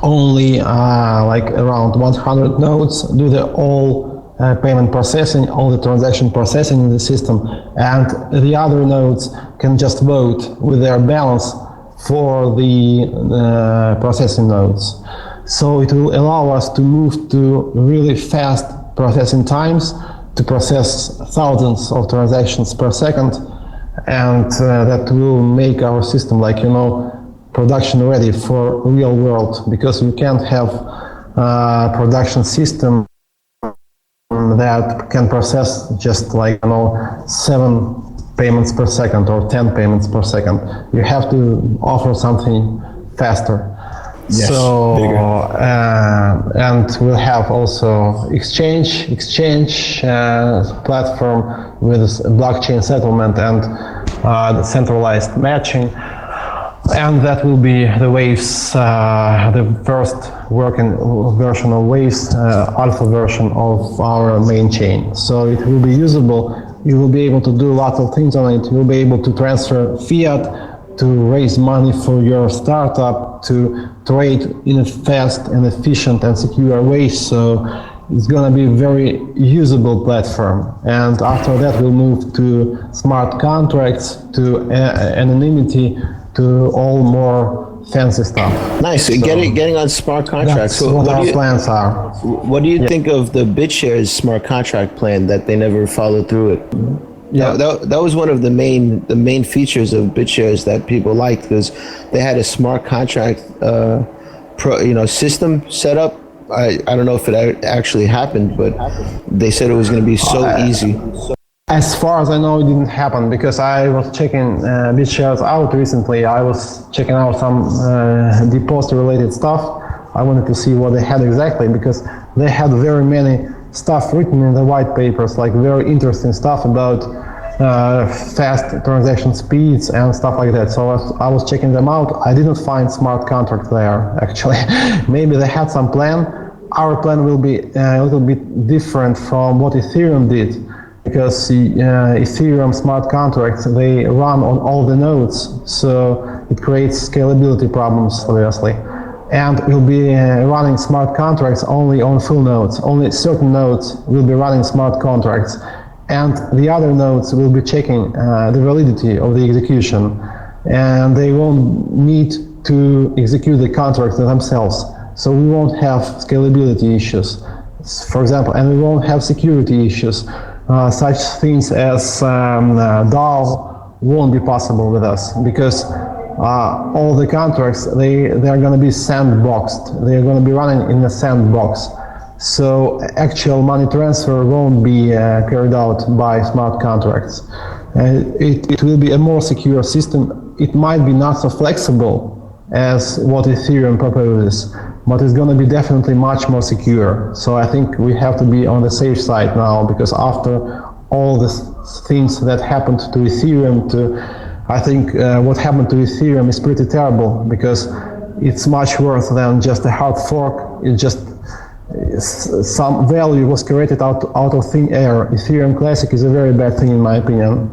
only like around 100 nodes do the all payment processing, all the transaction processing in the system, and the other nodes can just vote with their balance for the processing nodes. So it will allow us to move to really fast processing times, to process thousands of transactions per second, and that will make our system production ready for real world, because you can't have production system that can process just 7 payments per second or 10 payments per second. You have to offer something faster. Yes, so and we'll have also exchange platform with blockchain settlement and the centralized matching. And that will be the Waves, the first working version of Waves, alpha version of our main chain. So it will be usable. You will be able to do lots of things on it. You will be able to transfer fiat, to raise money for your startup, to trade in a fast and efficient and secure way. So it's going to be a very usable platform. And after that, we'll move to smart contracts, to anonymity, to all more fancy stuff. Nice. So getting on smart contracts. That's what our plans are. What do you think of the Bitshares smart contract plan that they never followed through it? Yeah, that was one of the main features of Bitshares that people liked, because they had a smart contract system set up. I don't know if it actually happened, but they said it was going to be so easy. As far as I know, it didn't happen, because I was checking Bitshares out recently. I was checking out some deposit-related stuff. I wanted to see what they had exactly, because they had very many stuff written in the white papers, like very interesting stuff about fast transaction speeds and stuff like that. So I was checking them out. I didn't find smart contract there, actually. Maybe they had some plan. Our plan will be a little bit different from what Ethereum did, because Ethereum smart contracts, they run on all the nodes, so it creates scalability problems, obviously. And we'll be running smart contracts only on full nodes. Only certain nodes will be running smart contracts, and the other nodes will be checking the validity of the execution, and they won't need to execute the contracts themselves. So we won't have scalability issues, for example, and we won't have security issues. Such things as DAO won't be possible with us, because all the contracts, they are going to be sandboxed. They are going to be running in a sandbox. So actual money transfer won't be carried out by smart contracts. It will be a more secure system. It might be not so flexible as what Ethereum proposes, but it's going to be definitely much more secure. So I think we have to be on the safe side now, because after all the things that happened to Ethereum, I think what happened to Ethereum is pretty terrible, because it's much worse than just a hard fork. It just some value was created out of thin air. Ethereum Classic is a very bad thing in my opinion.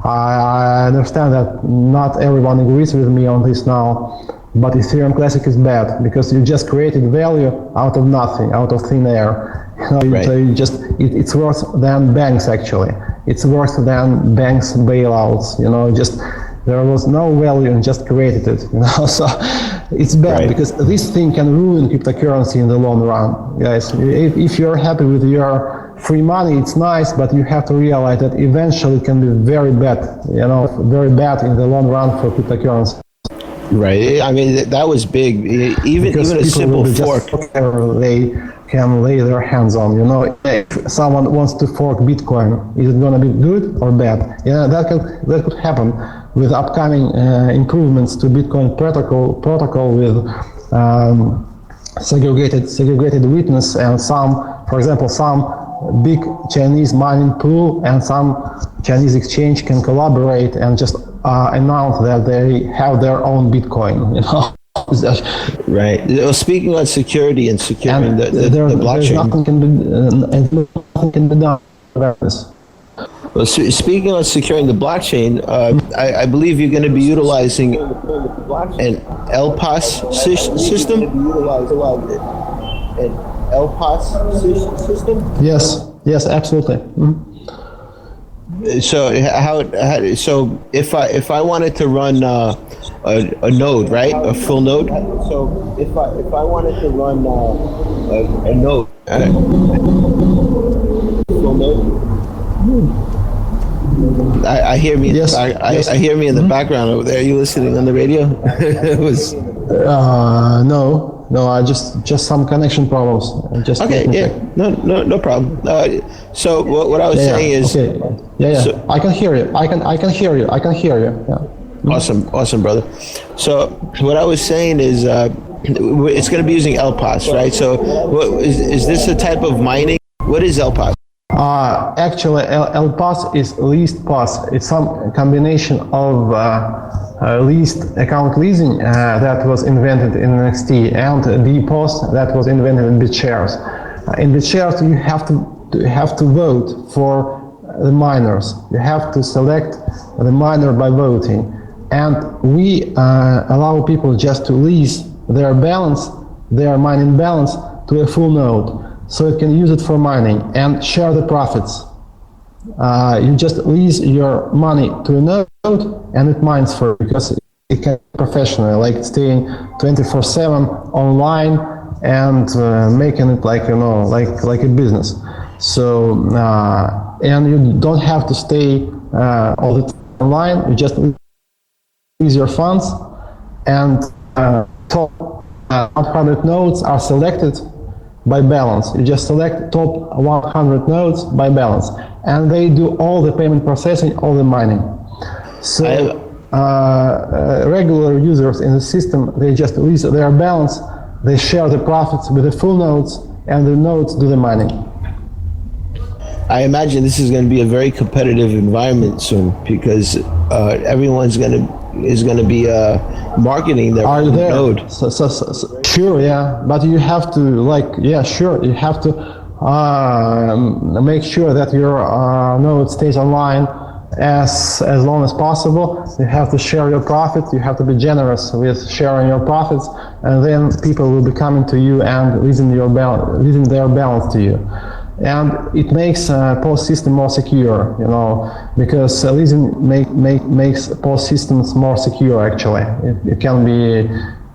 I understand that not everyone agrees with me on this now, but Ethereum Classic is bad because you just created value out of nothing, out of thin air. Right. So it's worse than banks actually. It's worse than banks bailouts. Just there was no value and just created it. So it's bad, right, because this thing can ruin cryptocurrency in the long run, guys. If you're happy with your free money, it's nice, but you have to realize that eventually it can be very bad. Very bad in the long run for cryptocurrency. Right. I mean, that was big. Even a simple fork. They can lay their hands on. If someone wants to fork Bitcoin, is it going to be good or bad? That could happen with upcoming improvements to Bitcoin protocol with segregated witness, and for example, some big Chinese mining pool and some Chinese exchange can collaborate and just announce that they have their own Bitcoin. Right. Well, speaking on security and securing the blockchain, nothing can be done about this. Well, speaking on securing the blockchain, I believe you're going to be utilizing an LPAS system. An LPAS system? Yes, absolutely. Mm-hmm. So so if I wanted to run a node, right, a full node. So if I wanted to run a node, full node. I hear me. Yes, I hear me in the background over there. Are you listening on the radio? It was. No. I just some connection problems. Okay. Yeah. No problem. So what I was saying is. Okay. Yeah. So, I can hear you. I can hear you. Yeah. Awesome, brother. So what I was saying is, it's going to be using LPAS, right? So is this a type of mining? What is LPAS? Actually, LPAS is leased pass. It's some combination of leased account leasing that was invented in NXT and DPoS that was invented in Bitshares. In Bitshares, you have to vote for the miners. You have to select the miner by voting, and we allow people just to lease their mining balance to a full node, so it can use it for mining and share the profits. You just lease your money to a node and it mines for you, because it can be professional, like staying 24/7 online and making it like a business. So and you don't have to stay all the time online. You just lease your funds, and top 100 nodes are selected by balance. You just select top 100 nodes by balance, and they do all the payment processing, all the mining. So regular users in the system, they just lease their balance, they share the profits with the full nodes, and the nodes do the mining. I imagine this is going to be a very competitive environment soon because everyone's is going to be marketing their Are you there? node. Sure, yeah, but you have to you have to make sure that your node stays online as long as possible. You have to share your profits. You have to be generous with sharing your profits, and then people will be coming to you and leasing their balance to you. And it makes POS system more secure, because leasing makes POS systems more secure. Actually, it can be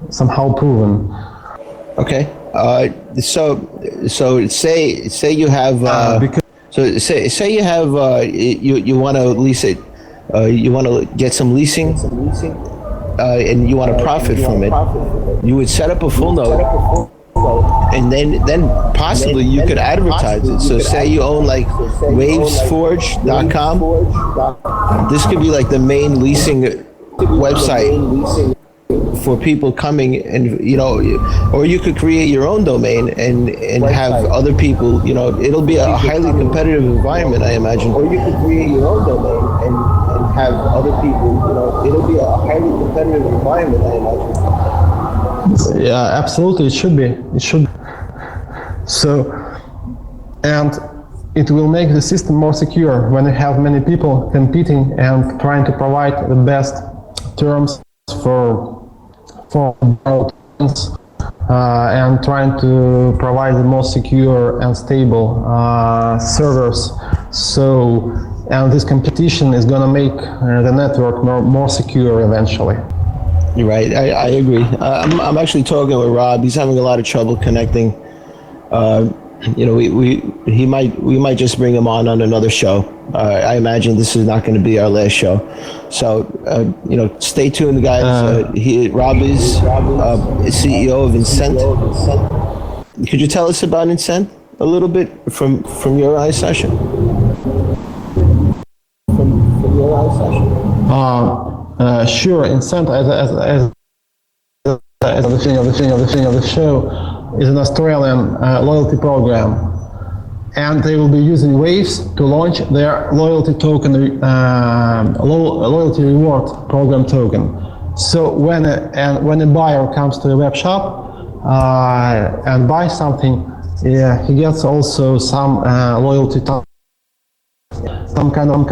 somehow proven. Okay. So say you have say you have you want to lease it, you want to get some leasing, and you want to profit from it. You would set up a full node. And then possibly you could advertise it. So say you own like wavesforge.com. This could be like the main leasing website for people coming, and or you could create your own domain and have other people, it'll be a highly competitive environment, I imagine. Or you could create your own domain and have other people, it'll be a highly competitive environment, I imagine. Yeah, absolutely. It should be. So, and it will make the system more secure when you have many people competing and trying to provide the best terms for and trying to provide the most secure and stable servers. So, and this competition is going to make the network more secure eventually. You're right. I agree. I'm actually talking with Rob. He's having a lot of trouble connecting. We might just bring him on another show. I imagine this is not going to be our last show. So stay tuned, guys. Rob is CEO of Incent. Could you tell us about Incent a little bit from your eyes, Sasha? From your eyes, Sasha. Sure, Incent as the thing of the show is an Australian loyalty program, and they will be using Waves to launch their loyalty token, loyalty reward program token. So when a buyer comes to a web shop and buys something, he gets also some loyalty token. Some kind of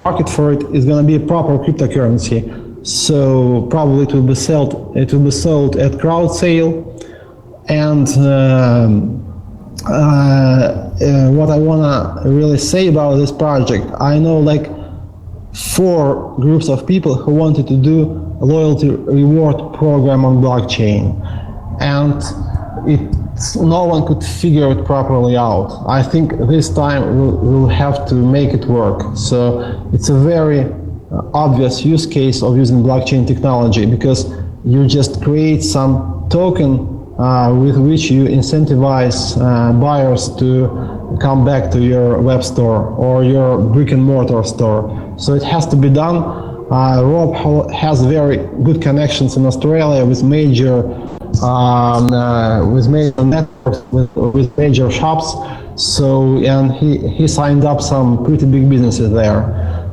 market for it is going to be a proper cryptocurrency. So probably it will be sold at crowd sale. And what I want to really say about this project, I know like 4 groups of people who wanted to do a loyalty reward program on blockchain, and no one could figure it properly out. I think this time we'll have to make it work. So it's a very obvious use case of using blockchain technology, because you just create some token with which you incentivize buyers to come back to your web store or your brick and mortar store. So it has to be done. Rob has very good connections in Australia with major networks, with major shops. So, and he signed up some pretty big businesses there.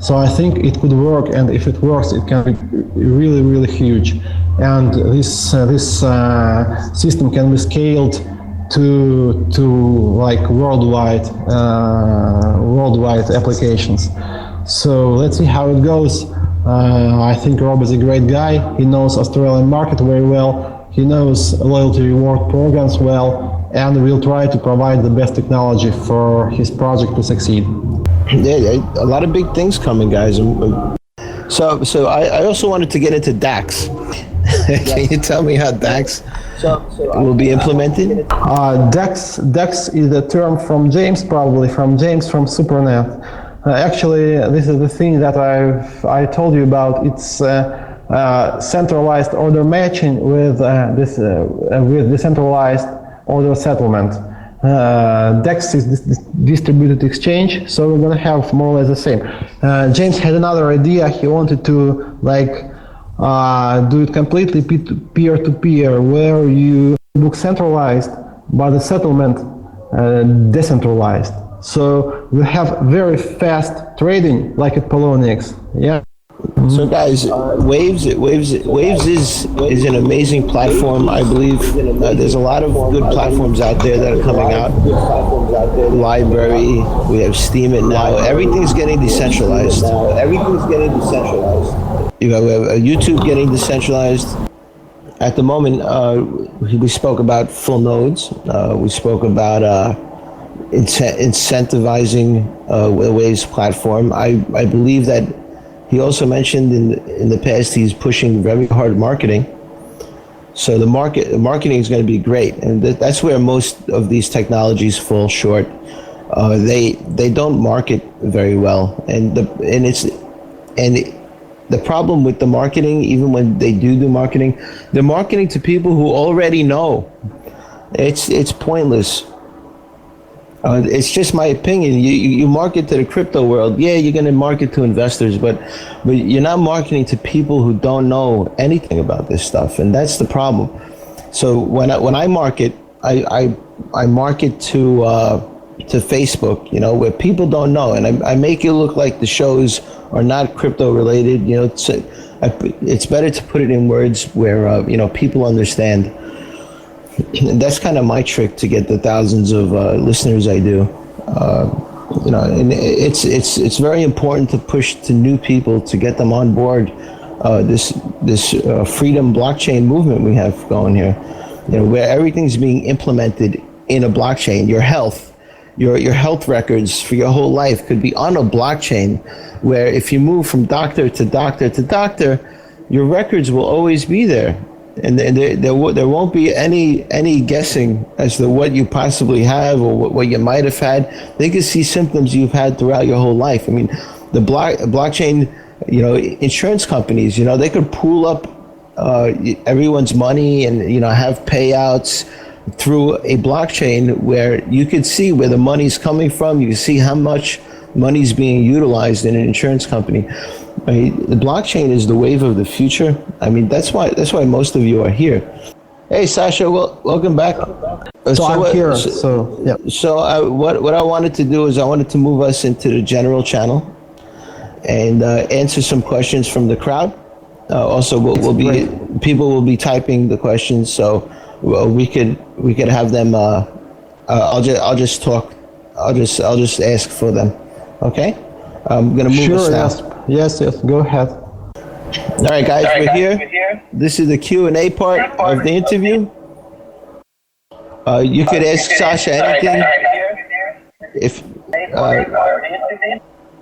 So I think it could work, and if it works, it can be really, really huge. And this system can be scaled to like worldwide applications. So let's see how it goes. I think Rob is a great guy. He knows Australian market very well. He knows loyalty reward programs well, and will try to provide the best technology for his project to succeed. Yeah, a lot of big things coming, guys. So I also wanted to get into DAX. Can you tell me how DAX will be implemented? DAX is the term from James from SuperNet. Actually, this is the thing that I told you about. It's centralized order matching with decentralized order settlement. DEX is distributed exchange, so we're going to have more or less the same. James had another idea. He wanted to do it completely peer-to-peer, where you book centralized, but the settlement decentralized. So we have very fast trading like at Poloniex. Yeah. So guys, Waves is an amazing platform. I believe there's a lot of good platforms out there that are coming out. Library, we have Steam it now. Everything's getting decentralized. You have YouTube getting decentralized. At the moment, we spoke about full nodes. We spoke about incentivizing the Waves platform. I believe that he also mentioned in the past he's pushing very hard marketing. So the marketing is going to be great, and that's where most of these technologies fall short. They don't market very well, and the problem with the marketing, even when they do marketing, they're marketing to people who already know. It's pointless. It's just my opinion. You market to the crypto world. Yeah, you're going to market to investors, but you're not marketing to people who don't know anything about this stuff, and that's the problem. So when I market, I market to Facebook, where people don't know, and I make it look like the shows are not crypto related. It's better to put it in words where people understand. And that's kind of my trick to get the thousands of listeners I do. And it's very important to push to new people to get them on board this freedom blockchain movement we have going here. Where everything's being implemented in a blockchain. Your health records for your whole life could be on a blockchain, where if you move from doctor to doctor to doctor, your records will always be there. And there won't be any guessing as to what you possibly have or what you might have had. They can see symptoms you've had throughout your whole life. I mean, the blockchain, insurance companies, they could pool up everyone's money and have payouts through a blockchain where you could see where the money's coming from. You can see how much money's being utilized in an insurance company. The blockchain is the wave of the future. I mean, that's why most of you are here. Hey, Sasha, welcome back. So I'm here. Yeah. So what I wanted to do is I wanted to move us into the general channel and answer some questions from the crowd. Also, people will be typing the questions, so we could have them. I'll just talk. I'll just ask for them. Okay. I'm gonna move us now. Yes, go ahead. All right, guys, we're here. This is the Q&A part of the interview. You could ask Sasha anything. If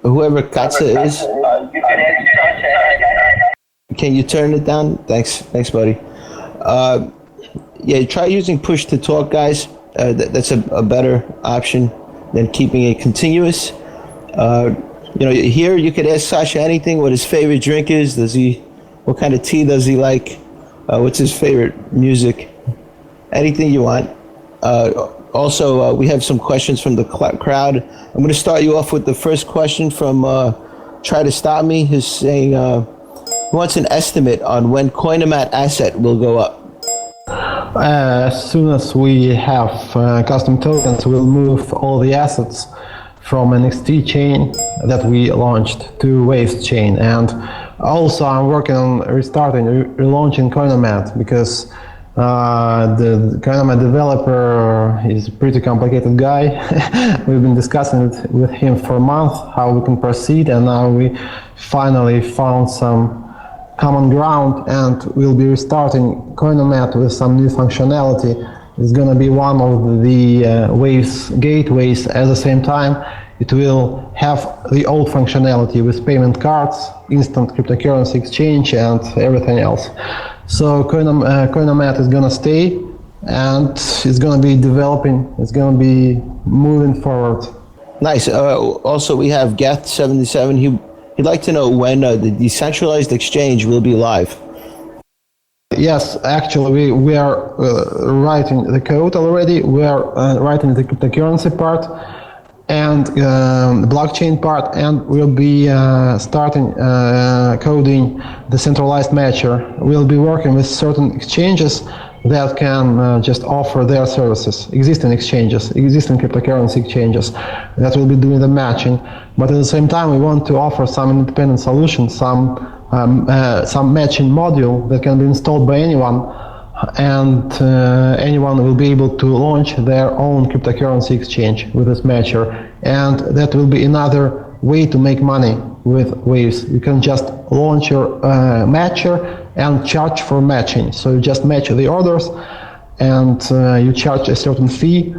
whoever Katsa is, can you turn it down? Thanks, buddy. Yeah, try using push to talk, guys. That's a better option than keeping it continuous. Here you could ask Sasha anything, what his favorite drink is. What kind of tea does he like? What's his favorite music? Anything you want. Also, we have some questions from the crowd. I'm going to start you off with the first question from Try to Stop Me, who's saying, he wants an estimate on when Coinousd asset will go up. As soon as we have custom tokens, we'll move all the assets from NXT chain that we launched to Waves chain. And also I'm working on relaunching Coinousd, because the Coinousd developer is a pretty complicated guy. We've been discussing it with him for a month, how we can proceed, and now we finally found some common ground, and we'll be restarting Coinousd with some new functionality. It's going to be one of the Waves gateways. At the same time, it will have the old functionality with payment cards, instant cryptocurrency exchange, and everything else. So Coinousd is going to stay, and it's going to be developing. It's going to be moving forward. Nice. Also, we have Geth77. He'd like to know when the decentralized exchange will be live. Yes, actually, we are writing the code already. We are writing the cryptocurrency part and the blockchain part, and we'll be starting coding the centralized matcher. We'll be working with certain exchanges that can just offer their services, existing exchanges, existing cryptocurrency exchanges that will be doing the matching. But at the same time, we want to offer some independent solutions, some matching module that can be installed by anyone, and anyone will be able to launch their own cryptocurrency exchange with this matcher. And that will be another way to make money with Waves. You can just launch your matcher and charge for matching. So you just match the orders and you charge a certain fee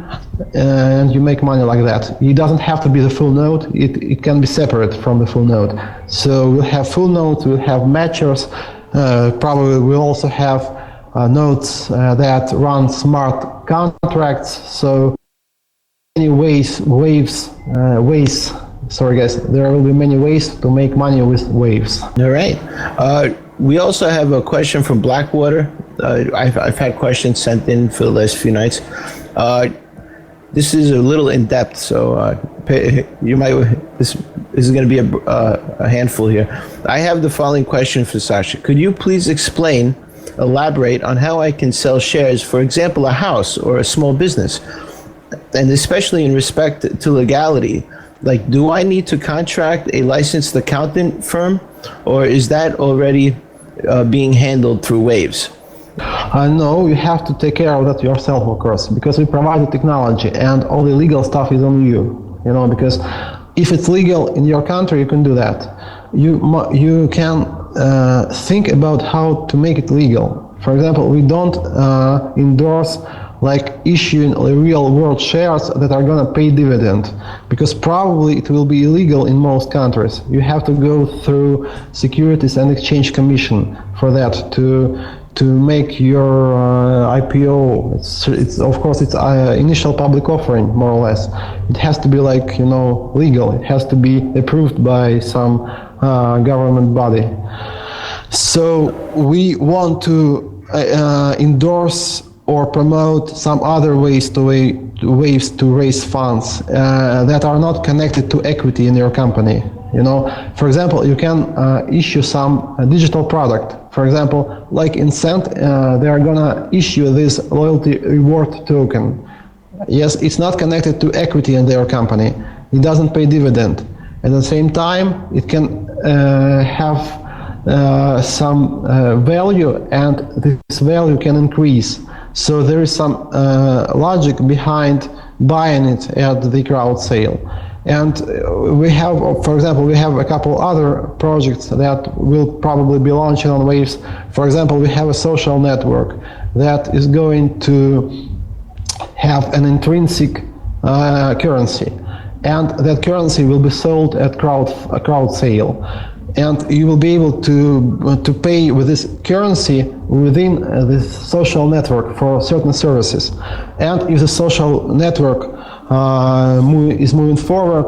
and you make money like that. It doesn't have to be the full node, it can be separate from the full node. So we'll have full nodes, we'll have matchers, probably we'll also have nodes that run smart contracts. So many ways, sorry guys, there will be many ways to make money with Waves. All right. We also have a question from Blackwater. I've had questions sent in for the last few nights. This is a little in depth, so you might. This is going to be a handful here. I have the following question for Sasha. Could you please elaborate on how I can sell shares, for example, a house or a small business, and especially in respect to legality? Like, do I need to contract a licensed accountant firm, or is that already being handled through Waves? No, you have to take care of that yourself, of course, because we provide the technology and all the legal stuff is on you. You know, because if it's legal in your country, you can do that. You can think about how to make it legal. For example, we don't endorse like issuing real world shares that are gonna pay dividend, because probably it will be illegal in most countries. You have to go through Securities and Exchange Commission for that to make your IPO. It's of course it's initial public offering, more or less. It has to be like, you know, legal. It has to be approved by some government body. So we want to endorse or promote some other ways ways to raise funds that are not connected to equity in your company. You know, for example, you can issue some digital product. For example, like in Cent, they are gonna issue this loyalty reward token. Yes, it's not connected to equity in their company. It doesn't pay dividend. At the same time, it can have some value, and this value can increase. So there is some logic behind buying it at the crowd sale. And we have, for example, we have a couple other projects that will probably be launching on Waves. For example, we have a social network that is going to have an intrinsic currency, and that currency will be sold at crowd sale. And you will be able to pay with this currency within this social network for certain services. And if the social network is moving forward,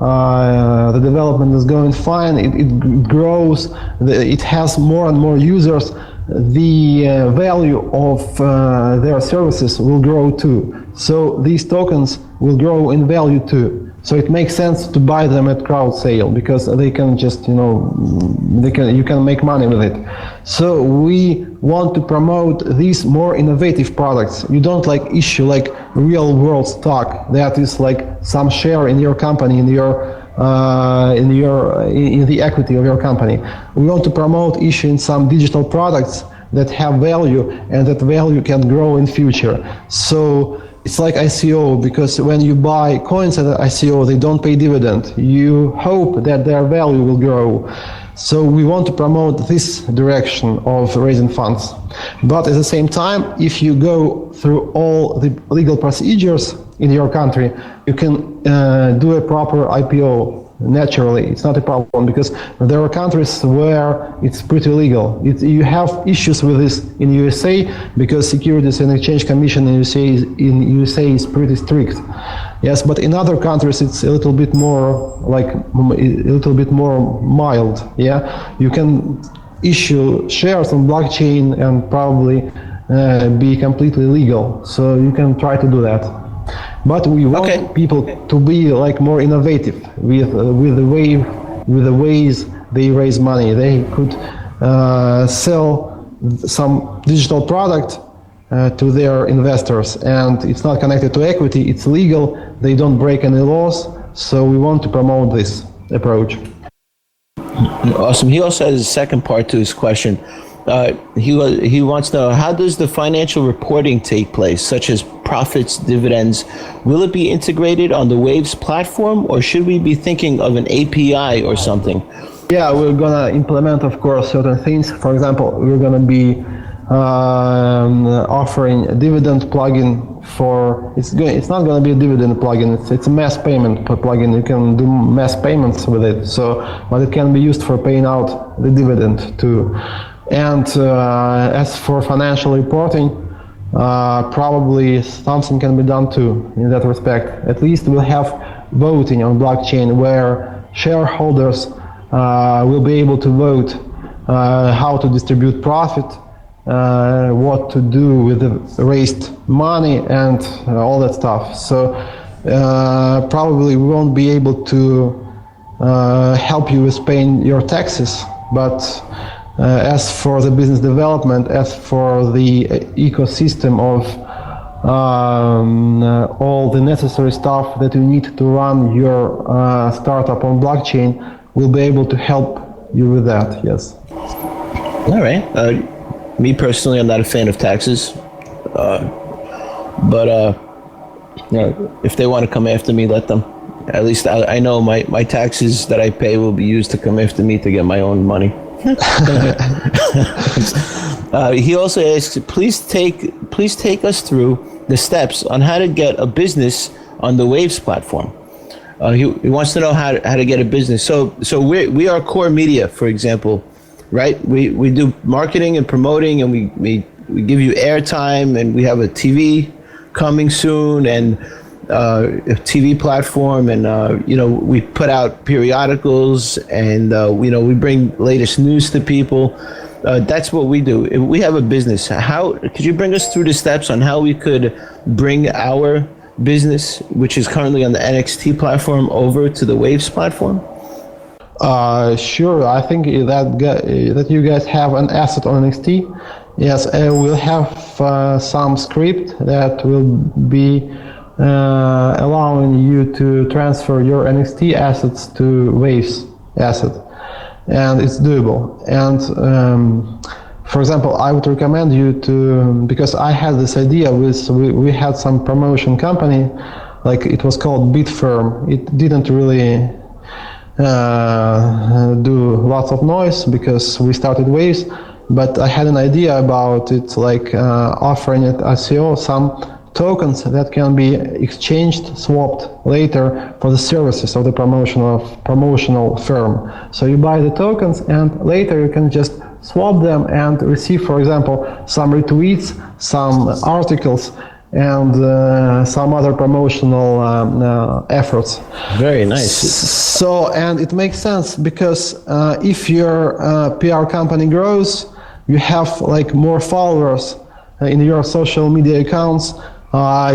the development is going fine, it grows, it has more and more users, the value of their services will grow too. So these tokens will grow in value too. So it makes sense to buy them at crowd sale, because they can just, you know, you can make money with it. So we want to promote these more innovative products. You don't like issue like real world stock that is like some share in your company, in the equity of your company. We want to promote issuing some digital products that have value, and that value can grow in future. So it's like ICO, because when you buy coins at ICO, they don't pay dividend. You hope that their value will grow. So we want to promote this direction of raising funds. But at the same time, if you go through all the legal procedures in your country, you can do a proper IPO. Naturally, it's not a problem, because there are countries where it's pretty legal. You have issues with this in USA, because Securities and Exchange Commission in USA is pretty strict. Yes, but in other countries it's a little bit more mild. Yeah, you can issue shares on blockchain and probably be completely legal. So you can try to do that. But we want people to be like more innovative with the ways they raise money. They could sell some digital product to their investors, and it's not connected to equity, it's legal, they don't break any laws, so we want to promote this approach. Awesome. He also has a second part to his question. He wants to know, how does the financial reporting take place, such as profits, dividends? Will it be integrated on the Waves platform, or should we be thinking of an API or something? Yeah, we're gonna implement, of course, certain things. For example, we're gonna be offering a dividend plugin for, it's not going to be a dividend plugin, it's a mass payment plugin. You can do mass payments with it, but it can be used for paying out the dividend too. And as for financial reporting, probably something can be done too in that respect. At least we'll have voting on blockchain where shareholders will be able to vote how to distribute profit, what to do with the raised money, and all that stuff. So probably we won't be able to help you with paying your taxes, but as for the business development, as for the ecosystem of all the necessary stuff that you need to run your startup on blockchain, we'll be able to help you with that, yes. All right. Me personally, I'm not a fan of taxes, but if they want to come after me, let them. At least I know my taxes that I pay will be used to come after me to get my own money. He also asks, please take us through the steps on how to get a business on the Waves platform. He wants to know how to get a business. So we are core media, for example. Right, we do marketing and promoting, and we give you airtime, and we have a TV coming soon, and a TV platform, and we put out periodicals, and we bring latest news to people. That's what we do. If we have a business, how could you bring us through the steps on how we could bring our business, which is currently on the NXT platform, over to the Waves platform? Sure. I think that you guys have an asset on NXT. Yes, we'll have some script that will be allowing you to transfer your NXT assets to Waves asset, and it's doable. And for example, I would recommend you to, because I had this idea we had some promotion company, like it was called Bitfirm. It didn't really do lots of noise because we started Waves, but I had an idea about it, like offering it ICO some tokens that can be exchanged, swapped later for the services of the promotional firm. So you buy the tokens, and later you can just swap them and receive, for example, some retweets, some articles, and some other promotional efforts. Very nice. So, and it makes sense because if your PR company grows, you have like more followers in your social media accounts,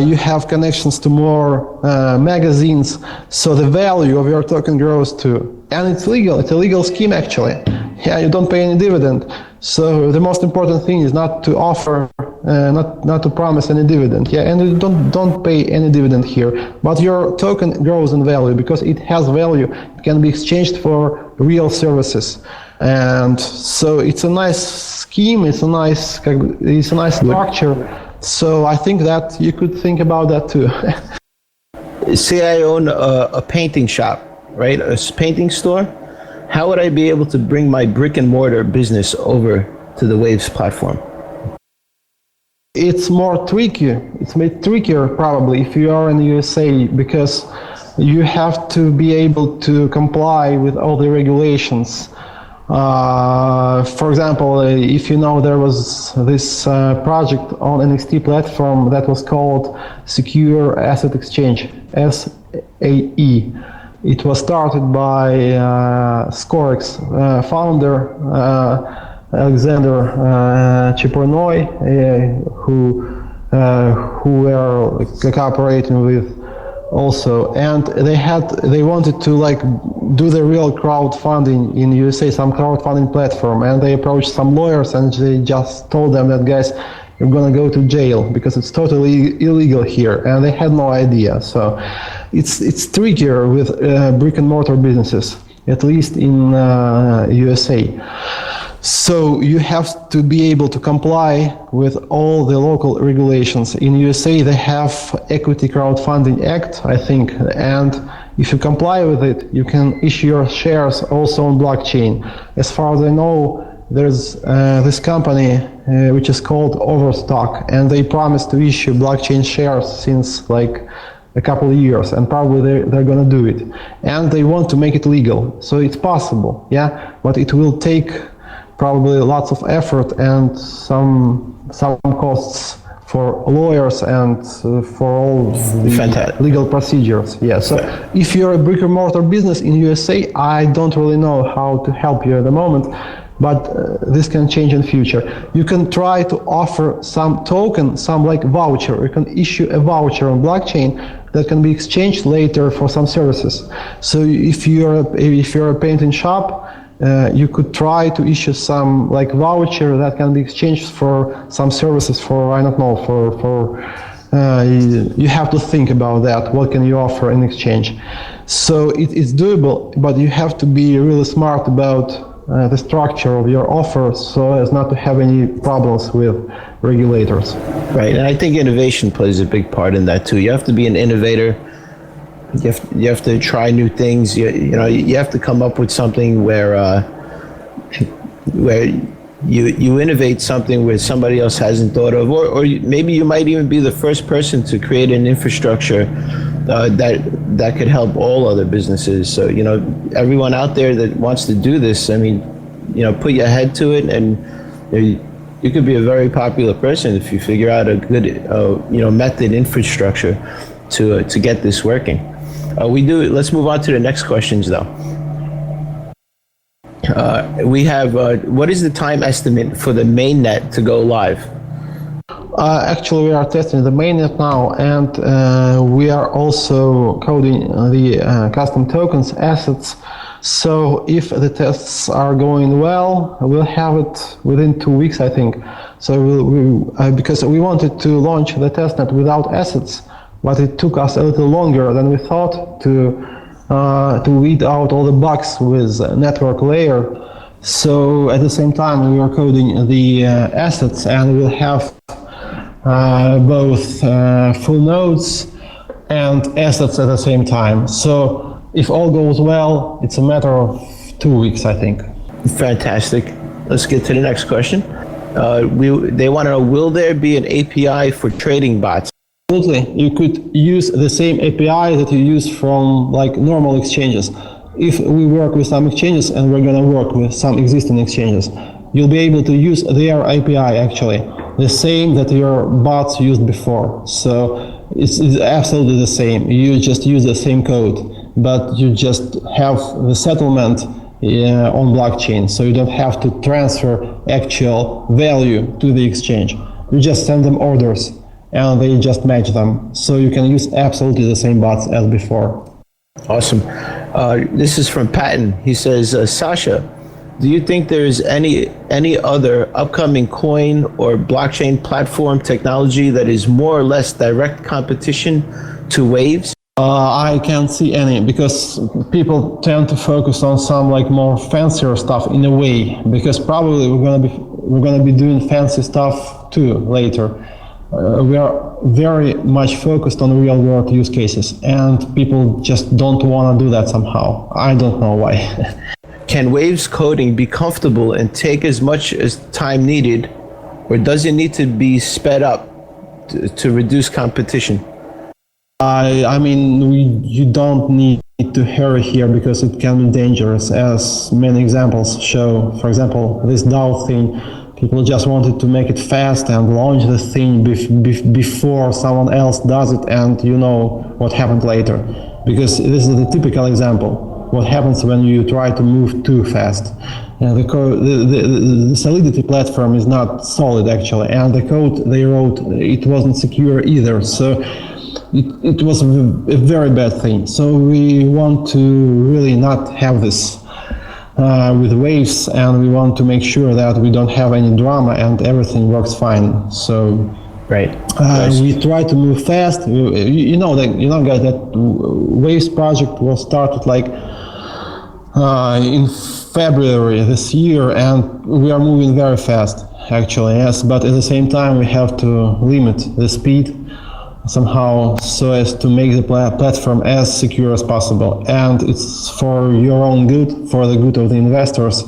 you have connections to more magazines, so the value of your token grows too. And it's legal, it's a legal scheme actually. Yeah, you don't pay any dividend. So the most important thing is not to offer, not to promise any dividend. Yeah, and you don't pay any dividend here. But your token grows in value because it has value. It can be exchanged for real services, and so it's a nice scheme. It's a nice structure. So I think that you could think about that too. Say I own a painting shop, right? A painting store. How would I be able to bring my brick and mortar business over to the Waves platform? It's more tricky. It's made trickier probably if you are in the USA, because you have to be able to comply with all the regulations. For example, if you know, there was this project on NXT platform that was called Secure Asset Exchange, SAE. It was started by Scorex founder Alexander Chipornoy, who were cooperating with also, and they wanted to like do the real crowdfunding in USA, some crowdfunding platform, and they approached some lawyers and they just told them that, guys, you're gonna go to jail because it's totally illegal here, and they had no idea. So it's trickier with brick and mortar businesses, at least in USA. So you have to be able to comply with all the local regulations. In USA, they have Equity Crowdfunding Act, I think, and if you comply with it, you can issue your shares also on blockchain. As far as I know, there's this company which is called Overstock, and they promised to issue blockchain shares since like a couple of years, and probably they're gonna do it. And they want to make it legal, so it's possible, yeah, but it will take probably lots of effort and some costs for lawyers and for all the legal procedures. Yeah. So if you're a brick and mortar business in USA, I don't really know how to help you at the moment, but this can change in future. You can try to offer some token, some like voucher. You can issue a voucher on blockchain that can be exchanged later for some services. So if you're a painting shop, you could try to issue some like voucher that can be exchanged for some services for, I don't know, you have to think about that. What can you offer in exchange? So it's doable, but you have to be really smart about the structure of your offer so as not to have any problems with regulators. Right, and I think innovation plays a big part in that too. You have to be an innovator. You have to try new things. You have to come up with something where you innovate something where somebody else hasn't thought of, or maybe you might even be the first person to create an infrastructure that could help all other businesses. So everyone out there that wants to do this, I mean, put your head to it, and you could be a very popular person if you figure out a good method, infrastructure to get this working. Let's move on to the next questions, though. We have, what is the time estimate for the mainnet to go live? Actually, we are testing the mainnet now, and we are also coding the custom tokens assets. So if the tests are going well, we'll have it within 2 weeks, I think. So because we wanted to launch the testnet without assets, but it took us a little longer than we thought to weed out all the bugs with network layer. So at the same time, we are coding the assets, and we'll have both full nodes and assets at the same time. So if all goes well, it's a matter of 2 weeks, I think. Fantastic. Let's get to the next question. They want to know, will there be an API for trading bots? Absolutely. You could use the same API that you use from like normal exchanges. If we work with some exchanges and we're going to work with some existing exchanges, you'll be able to use their API actually, the same that your bots used before. So it's absolutely the same. You just use the same code, but you just have the settlement on blockchain. So you don't have to transfer actual value to the exchange. You just send them orders, and they just match them. So you can use absolutely the same bots as before. Awesome. This is from Patton. He says, Sasha, do you think there's any other upcoming coin or blockchain platform technology that is more or less direct competition to Waves? I can't see any, because people tend to focus on some like more fancier stuff in a way, because probably we're gonna be doing fancy stuff too later. We are very much focused on real world use cases, and people just don't want to do that somehow. I don't know why. Can Waves coding be comfortable and take as much as time needed, or does it need to be sped up to reduce competition? I mean, you don't need to hurry here, because it can be dangerous, as many examples show. For example, this DAO thing, people just wanted to make it fast and launch the thing before someone else does it, and you know what happened later. Because this is the typical example. What happens when you try to move too fast. The Solidity platform is not solid actually, and the code they wrote, it wasn't secure either. So it was a very bad thing. So we want to really not have this. with waves, and we want to make sure that we don't have any drama and everything works fine. So Right. we try to move fast. You know, guys, that Waves project was started like in February this year, and we are moving very fast, actually. Yes, but at the same time, we have to limit the speed somehow so as to make the platform as secure as possible. And it's for your own good, for the good of the investors.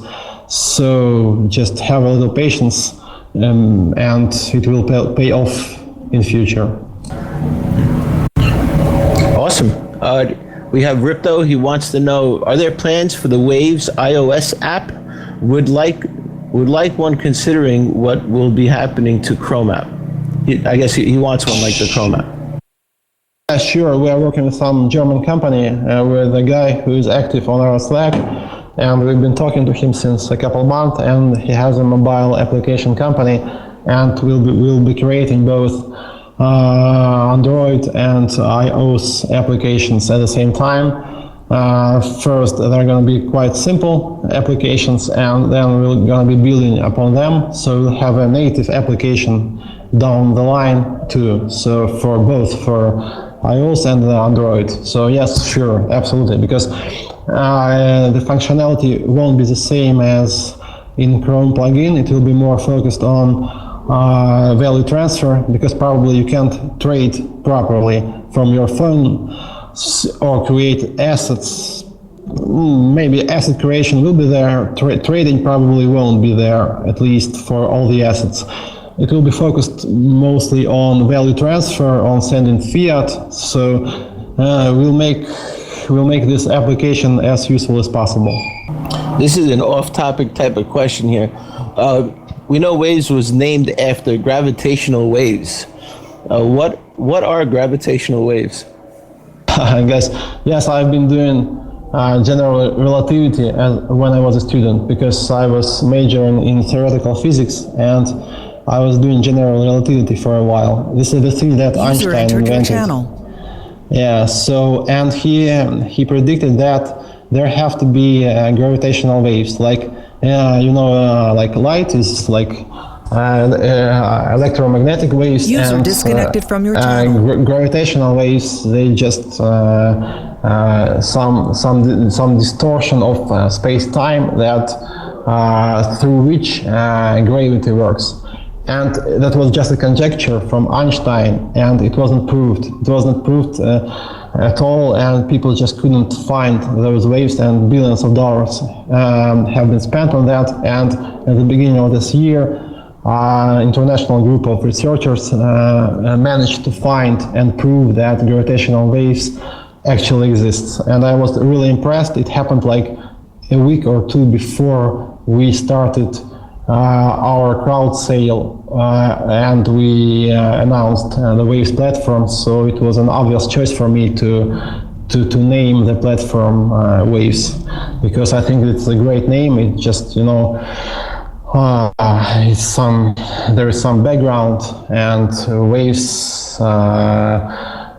So just have a little patience. And it will pay off in future. Awesome. We have Ripto. He wants to know: are there plans for the Waves iOS app? Would like one, considering what will be happening to Chrome app. I guess he wants one like the Chrome app. Sure. We are working with some German company with a guy who is active on our Slack. And we've been talking to him since a couple months, and he has a mobile application company, and we'll be creating both Android and iOS applications at the same time. First, they're going to be quite simple applications, and then we're going to be building upon them. So we'll have a native application down the line too. So for both for iOS and Android. So yes, sure, absolutely, because the functionality won't be the same as in Chrome plugin. It will be more focused on value transfer, because probably you can't trade properly from your phone or create assets. Maybe asset creation will be there, trading probably won't be there, at least for all the assets. It will be focused mostly on value transfer, on sending fiat. So we'll make this application as useful as possible. This is an off-topic type of question here. We know Waves was named after gravitational waves. What are gravitational waves? Guys, yes, I've been doing general relativity when I was a student, because I was majoring in theoretical physics, and I was doing general relativity for a while. This is the thing that Einstein invented. Yeah, so, and he predicted that there have to be gravitational waves, like like light is like electromagnetic waves. User and disconnected from your channel. Gravitational waves, they just some distortion of space-time that through which gravity works. And that was just a conjecture from Einstein, and it wasn't proved. It wasn't proved at all, and people just couldn't find those waves, and billions of dollars have been spent on that. And at the beginning of this year, international group of researchers managed to find and prove that gravitational waves actually exist. And I was really impressed. It happened like a week or two before we started our crowd sale, and we announced the Waves platform. So it was an obvious choice for me to name the platform Waves, because I think it's a great name. It just, there is some background, and Waves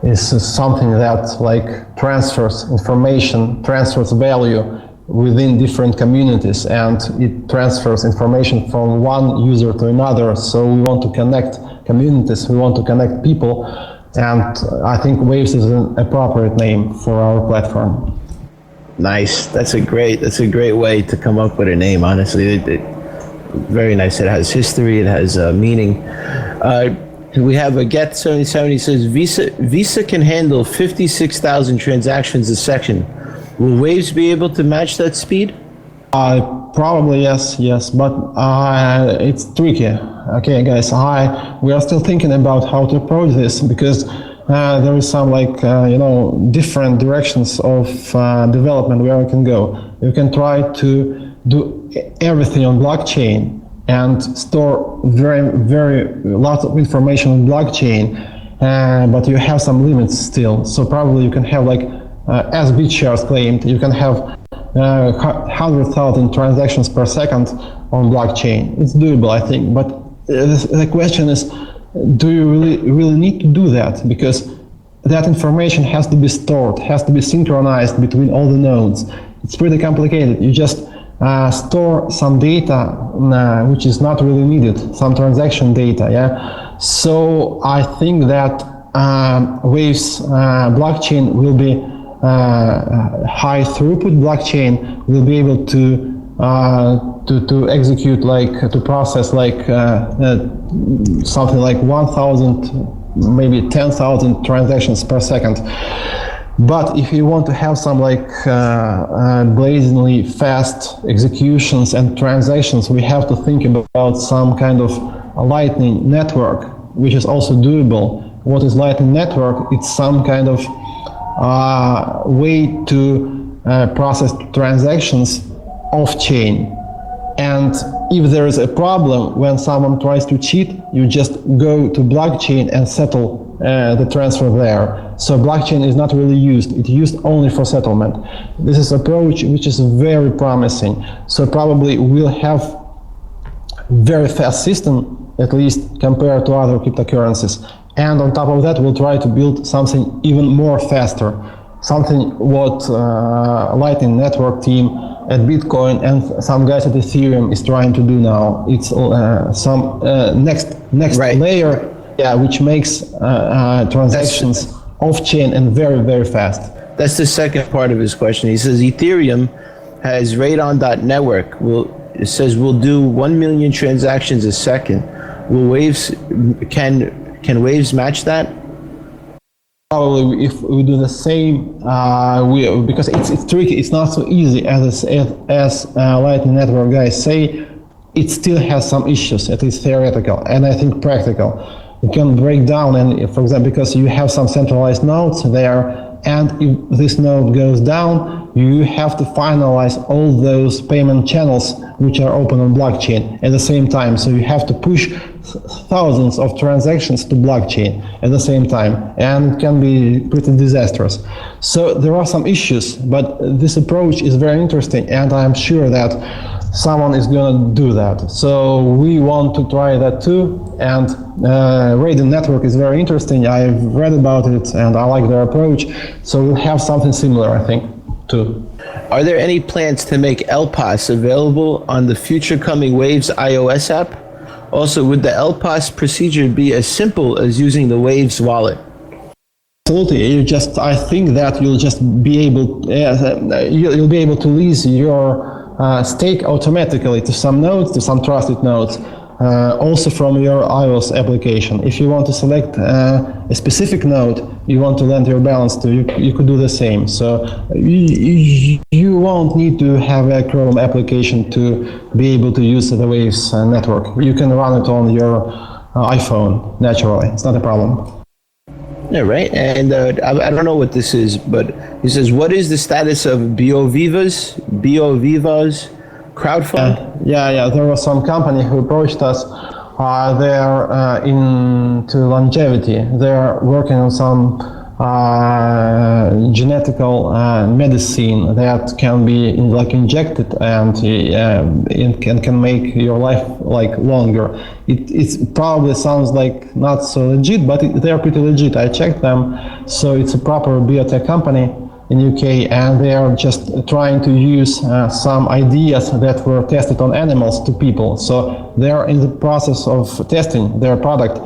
is something that like transfers information, transfers value within different communities, and it transfers information from one user to another. So we want to connect communities, we want to connect people, and I think Waves is an appropriate name for our platform. Nice. That's a great way to come up with a name, honestly. Very nice. It has history, it has meaning. We have a Get77. He says Visa can handle 56,000 transactions a second. Will Waves be able to match that speed? Probably yes, but it's tricky. Okay, guys, we are still thinking about how to approach this, because there is some different directions of development where we can go. You can try to do everything on blockchain and store very lots of information on blockchain, but you have some limits still. So probably you can have as Bitshares claimed, you can have 100,000 transactions per second on blockchain. It's doable, I think, but the question is, do you really need to do that? Because that information has to be stored, has to be synchronized between all the nodes. It's pretty complicated. You just store some data which is not really needed, some transaction data. Yeah. So I think that Wave's blockchain will be high throughput blockchain, will be able to execute, like to process like something like 1,000, maybe 10,000 transactions per second. But if you want to have some like blazingly fast executions and transactions, we have to think about some kind of a Lightning network, which is also doable. What is Lightning network? It's some kind of way to process transactions off-chain. And if there is a problem when someone tries to cheat, you just go to blockchain and settle the transfer there. So blockchain is not really used. It's used only for settlement. This is approach which is very promising. So probably we'll have very fast system, at least compared to other cryptocurrencies. And on top of that, we'll try to build something even more faster. Something what Lightning Network team at Bitcoin and some guys at Ethereum is trying to do now. It's some next right. layer, yeah, which makes transactions off-chain and very, very fast. That's the second part of his question. He says Ethereum has Radon.network. It says we'll do 1 million transactions a second. Will Waves can Waves match that? Probably if we do the same, because it's tricky. It's not so easy as Lightning Network guys say. It still has some issues, at least theoretical, and I think practical. It can break down, and for example, because you have some centralized nodes there, and if this node goes down, you have to finalize all those payment channels which are open on blockchain at the same time. So you have to push thousands of transactions to blockchain at the same time, and it can be pretty disastrous. So there are some issues, but this approach is very interesting, and I'm sure that someone is going to do that. So we want to try that too, and Radon Network is very interesting. I've read about it and I like their approach, so we'll have something similar, I think, too. Are there any plans to make LPAS available on the future coming Waves iOS app? Also, would the LPAS procedure be as simple as using the Waves wallet? Absolutely. I think that you'll just be able, you'll be able to lease your stake automatically to some nodes, to some trusted nodes, also from your iOS application. If you want to select a specific node you want to lend your balance to, you could do the same. So you won't need to have a Chrome application to be able to use the Waves network. You can run it on your iPhone naturally. It's not a problem. Yeah, right. And I don't know what this is, but he says, what is the status of BioViva's crowdfund? Yeah. There was some company who approached us. They're into longevity. They're working on some genetical medicine that can be injected and it can make your life longer. It probably sounds like not so legit, but they're pretty legit. I checked them, so it's a proper biotech company in UK, and they are just trying to use some ideas that were tested on animals to people. So they're in the process of testing their product,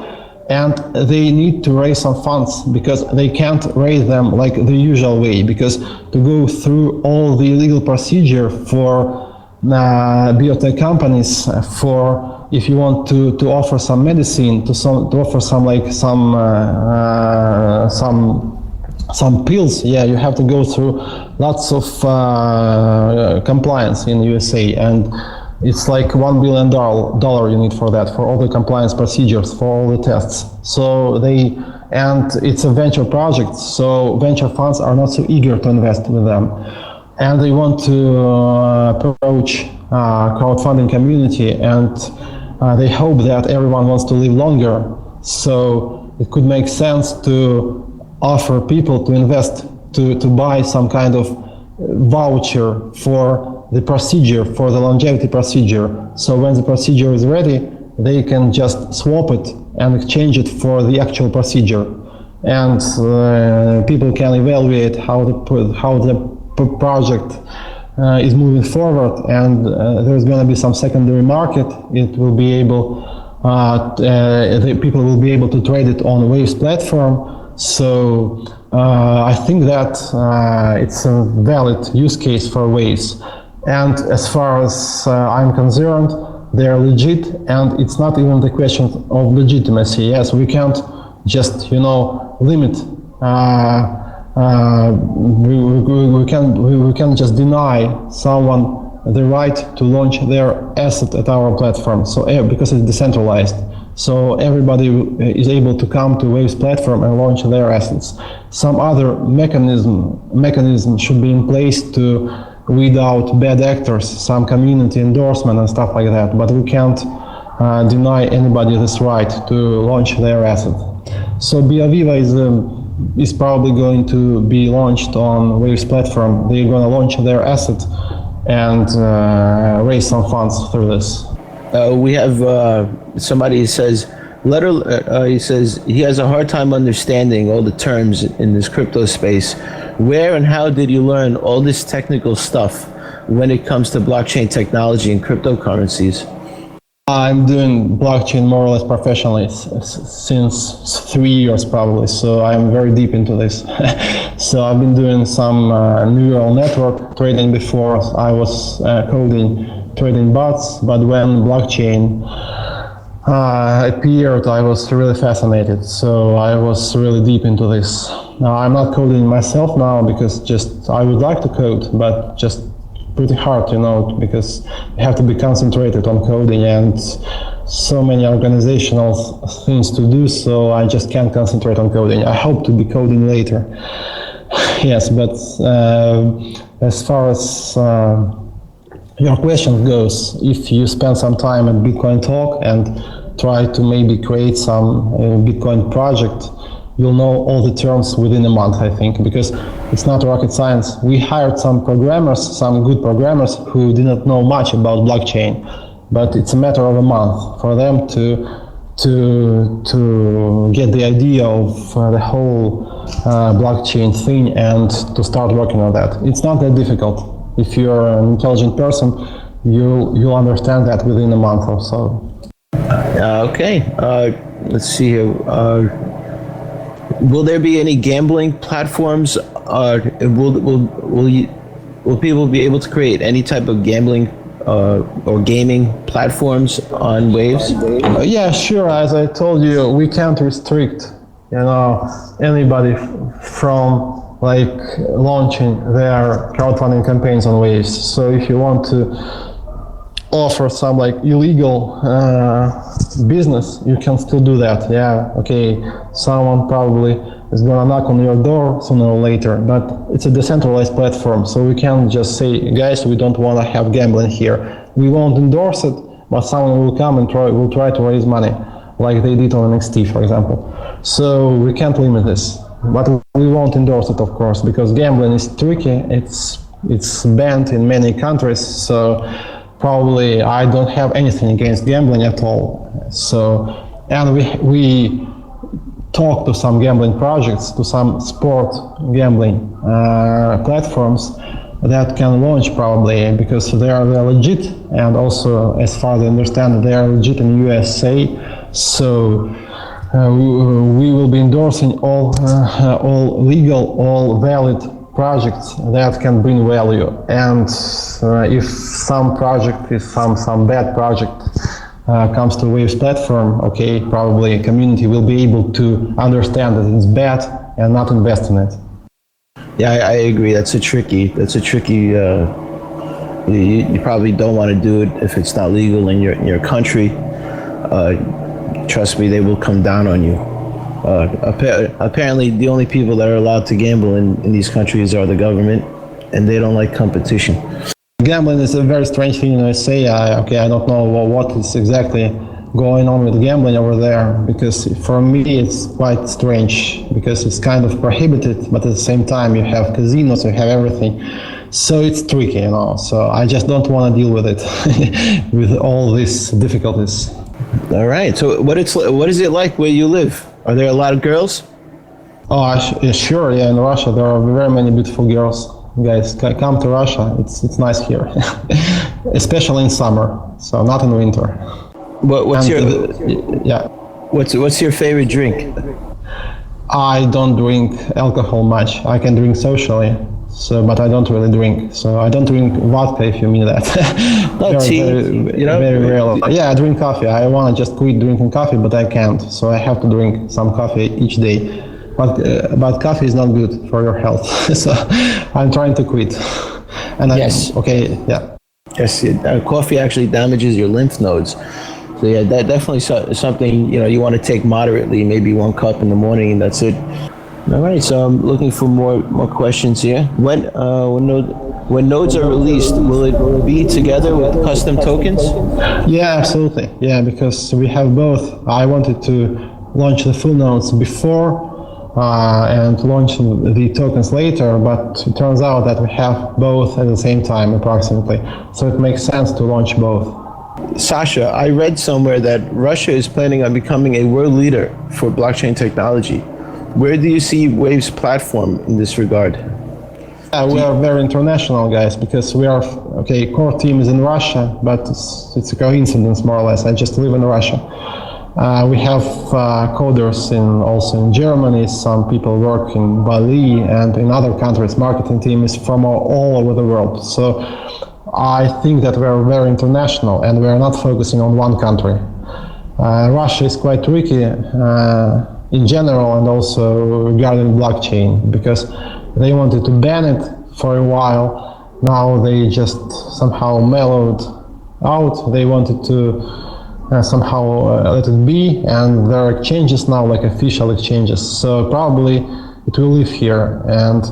and they need to raise some funds because they can't raise them like the usual way, because to go through all the legal procedure for biotech companies, for if you want to offer some medicine, to offer some pills, you have to go through lots of compliance in USA, and it's like $1 billion you need for that, for all the compliance procedures, for all the tests. So and it's a venture project, so venture funds are not so eager to invest with them, and they want to approach crowdfunding community, and they hope that everyone wants to live longer. So it could make sense to offer people to invest, to buy some kind of voucher for the procedure, for the longevity procedure. So when the procedure is ready, they can just swap it and exchange it for the actual procedure. And people can evaluate how the project is moving forward, and there's going to be some secondary market. It will be able, the people will be able to trade it on Wave's platform. So I think that it's a valid use case for Waves. And as far as I'm concerned, they're legit, and it's not even the question of legitimacy. Yes, we can't just, limit. We can just deny someone the right to launch their asset at our platform. So because it's decentralized, so everybody is able to come to Wave's platform and launch their assets. Some other mechanism should be in place to weed out bad actors, some community endorsement and stuff like that. But we can't deny anybody this right to launch their asset. So Biaviva is probably going to be launched on Wave's platform. They're going to launch their asset and raise some funds through this. We have somebody who says, he says he has a hard time understanding all the terms in this crypto space. Where and how did you learn all this technical stuff when it comes to blockchain technology and cryptocurrencies? I'm doing blockchain more or less professionally since 3 years probably, so I'm very deep into this. So I've been doing some neural network trading before. I was trading bots, but when blockchain appeared, I was really fascinated. So I was really deep into this. Now I'm not coding myself now because I would like to code, but just pretty hard, because you have to be concentrated on coding and so many organizational things to do, so I just can't concentrate on coding. I hope to be coding later. Yes, but as far as your question goes, if you spend some time at Bitcoin Talk and try to maybe create some Bitcoin project, you'll know all the terms within a month, I think, because it's not rocket science. We hired some good programmers who did not know much about blockchain, but it's a matter of a month for them to get the idea of the whole blockchain thing and to start working on that. It's not that difficult. If you're an intelligent person, you'll understand that within a month or so. Okay, let's see here. Will there be any gambling platforms? Will people be able to create any type of gambling or gaming platforms on Waves? Yeah, sure. As I told you, we can't restrict, anybody from launching their crowdfunding campaigns on Waves. So if you want to offer some illegal business, you can still do that. Yeah, okay, someone probably is gonna knock on your door sooner or later, but it's a decentralized platform, so we can't just say, guys, we don't want to have gambling here. We won't endorse it, but someone will come and will try to raise money, like they did on NXT, for example. So we can't limit this, but we won't endorse it, of course, because gambling is tricky. It's banned in many countries, so probably I don't have anything against gambling at all. So, and we talk to some gambling projects, to some sport gambling platforms that can launch probably because they're legit, and also as far as I understand they are legit in USA. So we will be endorsing all legal, all valid projects that can bring value, and if some project is some bad project comes to Wave's platform, okay, probably community will be able to understand that it's bad and not invest in it. Yeah, I agree. That's a tricky. You probably don't want to do it if it's not legal in your country. Trust me, they will come down on you. Apparently, the only people that are allowed to gamble in these countries are the government, and they don't like competition. Gambling is a very strange thing in USA. I don't know what is exactly going on with gambling over there, because for me it's quite strange, because it's kind of prohibited, but at the same time you have casinos, you have everything. So it's tricky, so I just don't want to deal with it, with all these difficulties. All right, so what is it like where you live? Are there a lot of girls? Oh, sure, yeah, in Russia there are very many beautiful girls. guys. Come to Russia. It's nice here, especially in summer. So not in winter. What's your favorite drink? I don't drink alcohol much. I can drink socially, but I don't really drink. So I don't drink vodka, if you mean that. Very rarely. Yeah, I drink coffee. I want to just quit drinking coffee, but I can't. So I have to drink some coffee each day. But coffee is not good for your health. So I'm trying to quit. Yes. Coffee actually damages your lymph nodes. So yeah, that definitely something you want to take moderately, maybe 1 cup in the morning, and that's it. All right, so I'm looking for more questions here. When nodes are released, will it be together with custom tokens? Yeah, absolutely. Yeah, because we have both. I wanted to launch the full nodes before and launch the tokens later, but it turns out that we have both at the same time approximately. So it makes sense to launch both. Sasha, I read somewhere that Russia is planning on becoming a world leader for blockchain technology. Where do you see Wave's platform in this regard? We are very international, guys, because we are, core team is in Russia, but it's a coincidence more or less. I just live in Russia. We have coders also in Germany, some people work in Bali and in other countries. Marketing team is from all over the world. So I think that we are very international and we are not focusing on one country. Russia is quite tricky in general and also regarding blockchain because they wanted to ban it for a while. Now they just somehow mellowed out. They wanted to somehow let it be, and there are exchanges now, like official exchanges. So probably it will live here, and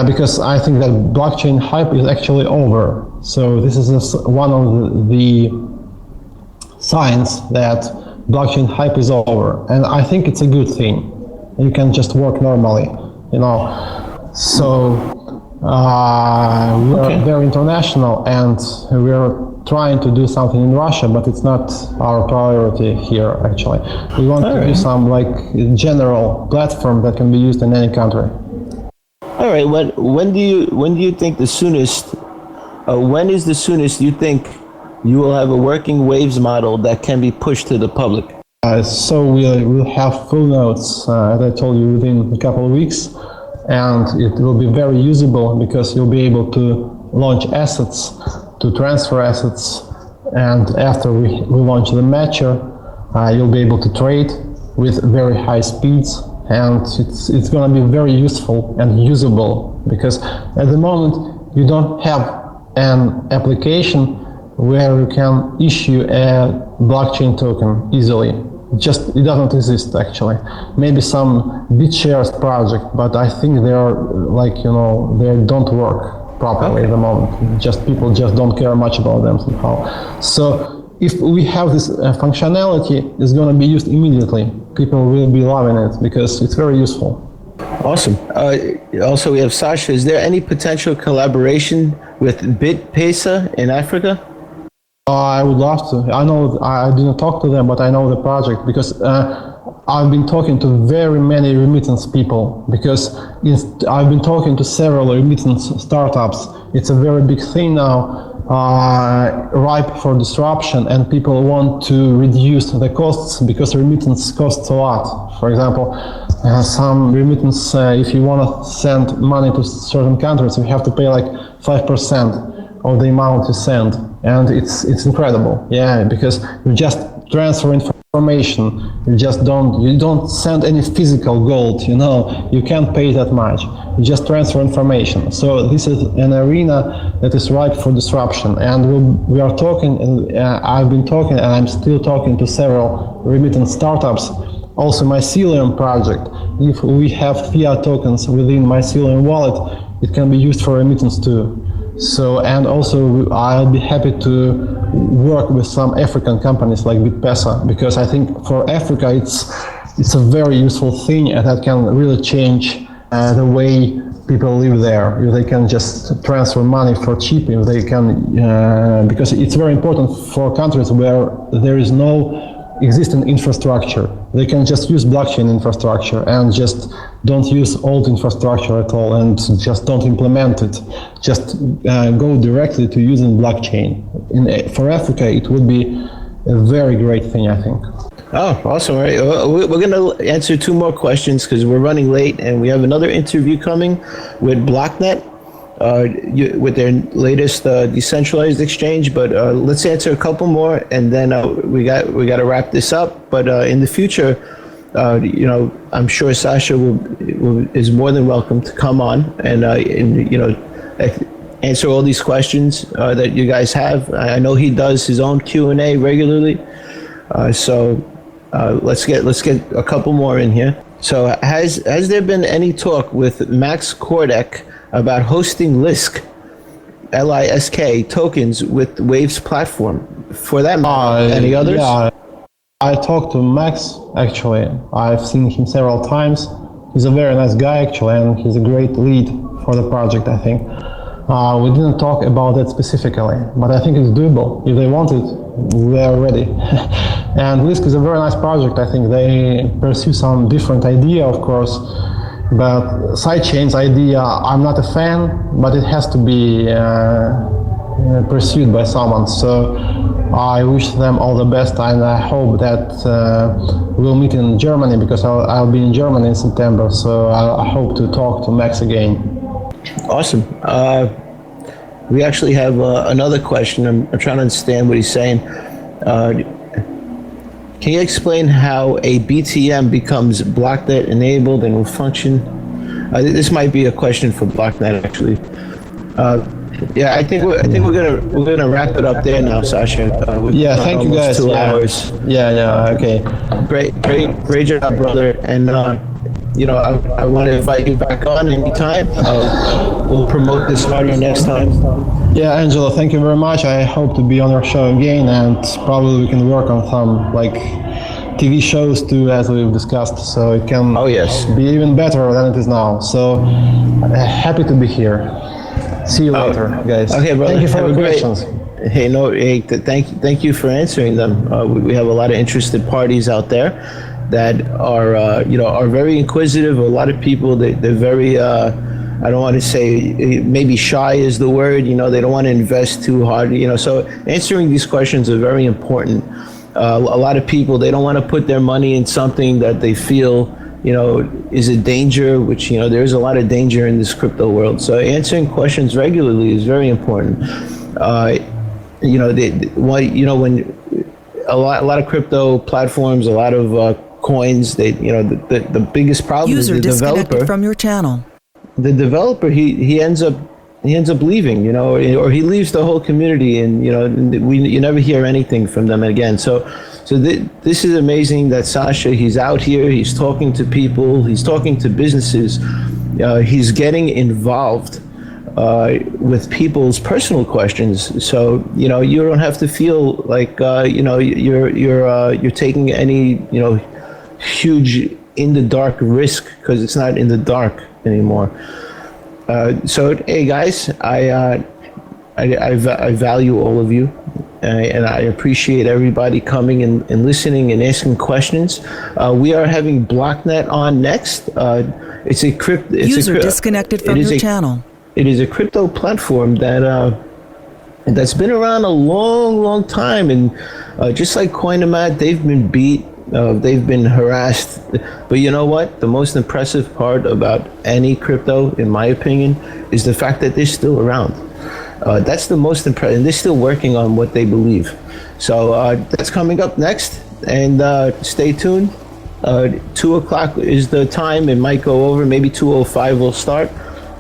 because I think that blockchain hype is actually over. So this is one of the signs that blockchain hype is over, and I think it's a good thing. You can just work normally, So we're very international, and we're trying to do something in Russia, but it's not our priority here, actually. We want to do some general platform that can be used in any country. All right. When do you think the soonest? When is the soonest you think you will have a working Waves model that can be pushed to the public? So we'll have full nodes, as I told you, within a couple of weeks, and it will be very usable because you'll be able to launch assets, to transfer assets, and after we launch the matcher, you'll be able to trade with very high speeds, and it's going to be very useful and usable because at the moment you don't have an application where you can issue a blockchain token easily. It doesn't exist actually. Maybe some Bitshares project, but I think they are they don't work properly at the moment. People just don't care much about them somehow. So if we have this functionality, it's going to be used immediately. People will be loving it because it's very useful. Awesome. Also, we have Sasha. Is there any potential collaboration with Bitshares in Africa? I would love to. I know I didn't talk to them, but I know the project because I've been talking to very many remittance people because I've been talking to several remittance startups. It's a very big thing now, ripe for disruption, and people want to reduce the costs because remittance costs a lot. For example, some remittance, if you want to send money to certain countries, you have to pay like 5% of the amount you send, and it's incredible, because you just transfer information. You don't send any physical gold, you can't pay that much. You just transfer information. So this is an arena that is ripe for disruption, and we are talking, and I've been talking, and I'm still talking to several remittance startups. Also, Mycelium project. If we have fiat tokens within Mycelium wallet, it can be used for remittance too. So, and also I'll be happy to work with some African companies like Bitshares, because I think for Africa it's a very useful thing, and that can really change the way people live there. If they can just transfer money for cheap, if they can, because it's very important for countries where there is no existing infrastructure. They can just use blockchain infrastructure and just don't use old infrastructure at all and just don't implement it. Just go directly to using blockchain. For Africa, it would be a very great thing, I think. Oh, awesome. All right. We're going to answer two more questions because we're running late, and we have another interview coming with BlockNet with their latest decentralized exchange. But let's answer a couple more, and then we got to wrap this up. But in the future, I'm sure Sasha is more than welcome to come on and answer all these questions that you guys have. I know he does his own Q&A regularly, so let's get a couple more in here. So has there been any talk with Max Kordek about hosting Lisk tokens with Wave's platform? For that matter, any others? Yeah, I talked to Max, actually. I've seen him several times. He's a very nice guy, actually, and he's a great lead for the project, I think. We didn't talk about that specifically, but I think it's doable. If they want it, we are ready. And Lisk is a very nice project. I think they pursue some different idea, of course, but sidechains idea, I'm not a fan, but it has to be pursued by someone. So I wish them all the best, and I hope that we'll meet in Germany, because I'll be in Germany in September. So I hope to talk to Max again. Awesome. We actually have another question. I'm trying to understand what he's saying. Can you explain how a BTM becomes BlockNet enabled and will function? This might be a question for BlockNet, actually. I think we're gonna wrap it up there now, Sasha. Yeah, thank you guys. 2 hours. Yeah. Okay. Great job, brother. And I want to invite you back on anytime. We'll promote this harder next time. Yeah, Angelo, thank you very much. I hope to be on your show again, and probably we can work on some TV shows too, as we've discussed, so it can be even better than it is now. So happy to be here. See you later, guys. Okay, brother. Thank you for the questions. Thank you for answering them. We have a lot of interested parties out there that are very inquisitive. A lot of people, they're very I don't want to say, maybe shy is the word, they don't want to invest too hard, so answering these questions are very important. A lot of people, they don't want to put their money in something that they feel, is a danger, which, there's a lot of danger in this crypto world. So answering questions regularly is very important. When a lot of crypto platforms, a lot of coins, the biggest problem is the developer. Disconnected from your channel. The developer, he ends up leaving, or he leaves the whole community, and you never hear anything from them again. So this is amazing that Sasha, he's out here, he's talking to people, he's talking to businesses, he's getting involved with people's personal questions. So you don't have to feel like you're taking any huge in the dark risk, because it's not in the dark anymore. So hey guys, I value all of you, and I appreciate everybody coming and listening and asking questions. We are having BlockNet on next. It's a crypto. User disconnected from your channel. It is a crypto platform that's been around a long time, and just like Coinousd, they've been beat. They've been harassed, but you know what? The most impressive part about any crypto, in my opinion, is the fact that they're still around. That's the most impressive, and they're still working on what they believe. So that's coming up next, and stay tuned. 2 o'clock is the time. It might go over, maybe 2:05 will start.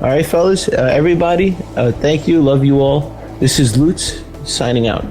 All right, fellas, everybody, thank you, love you all. This is LooTz signing out.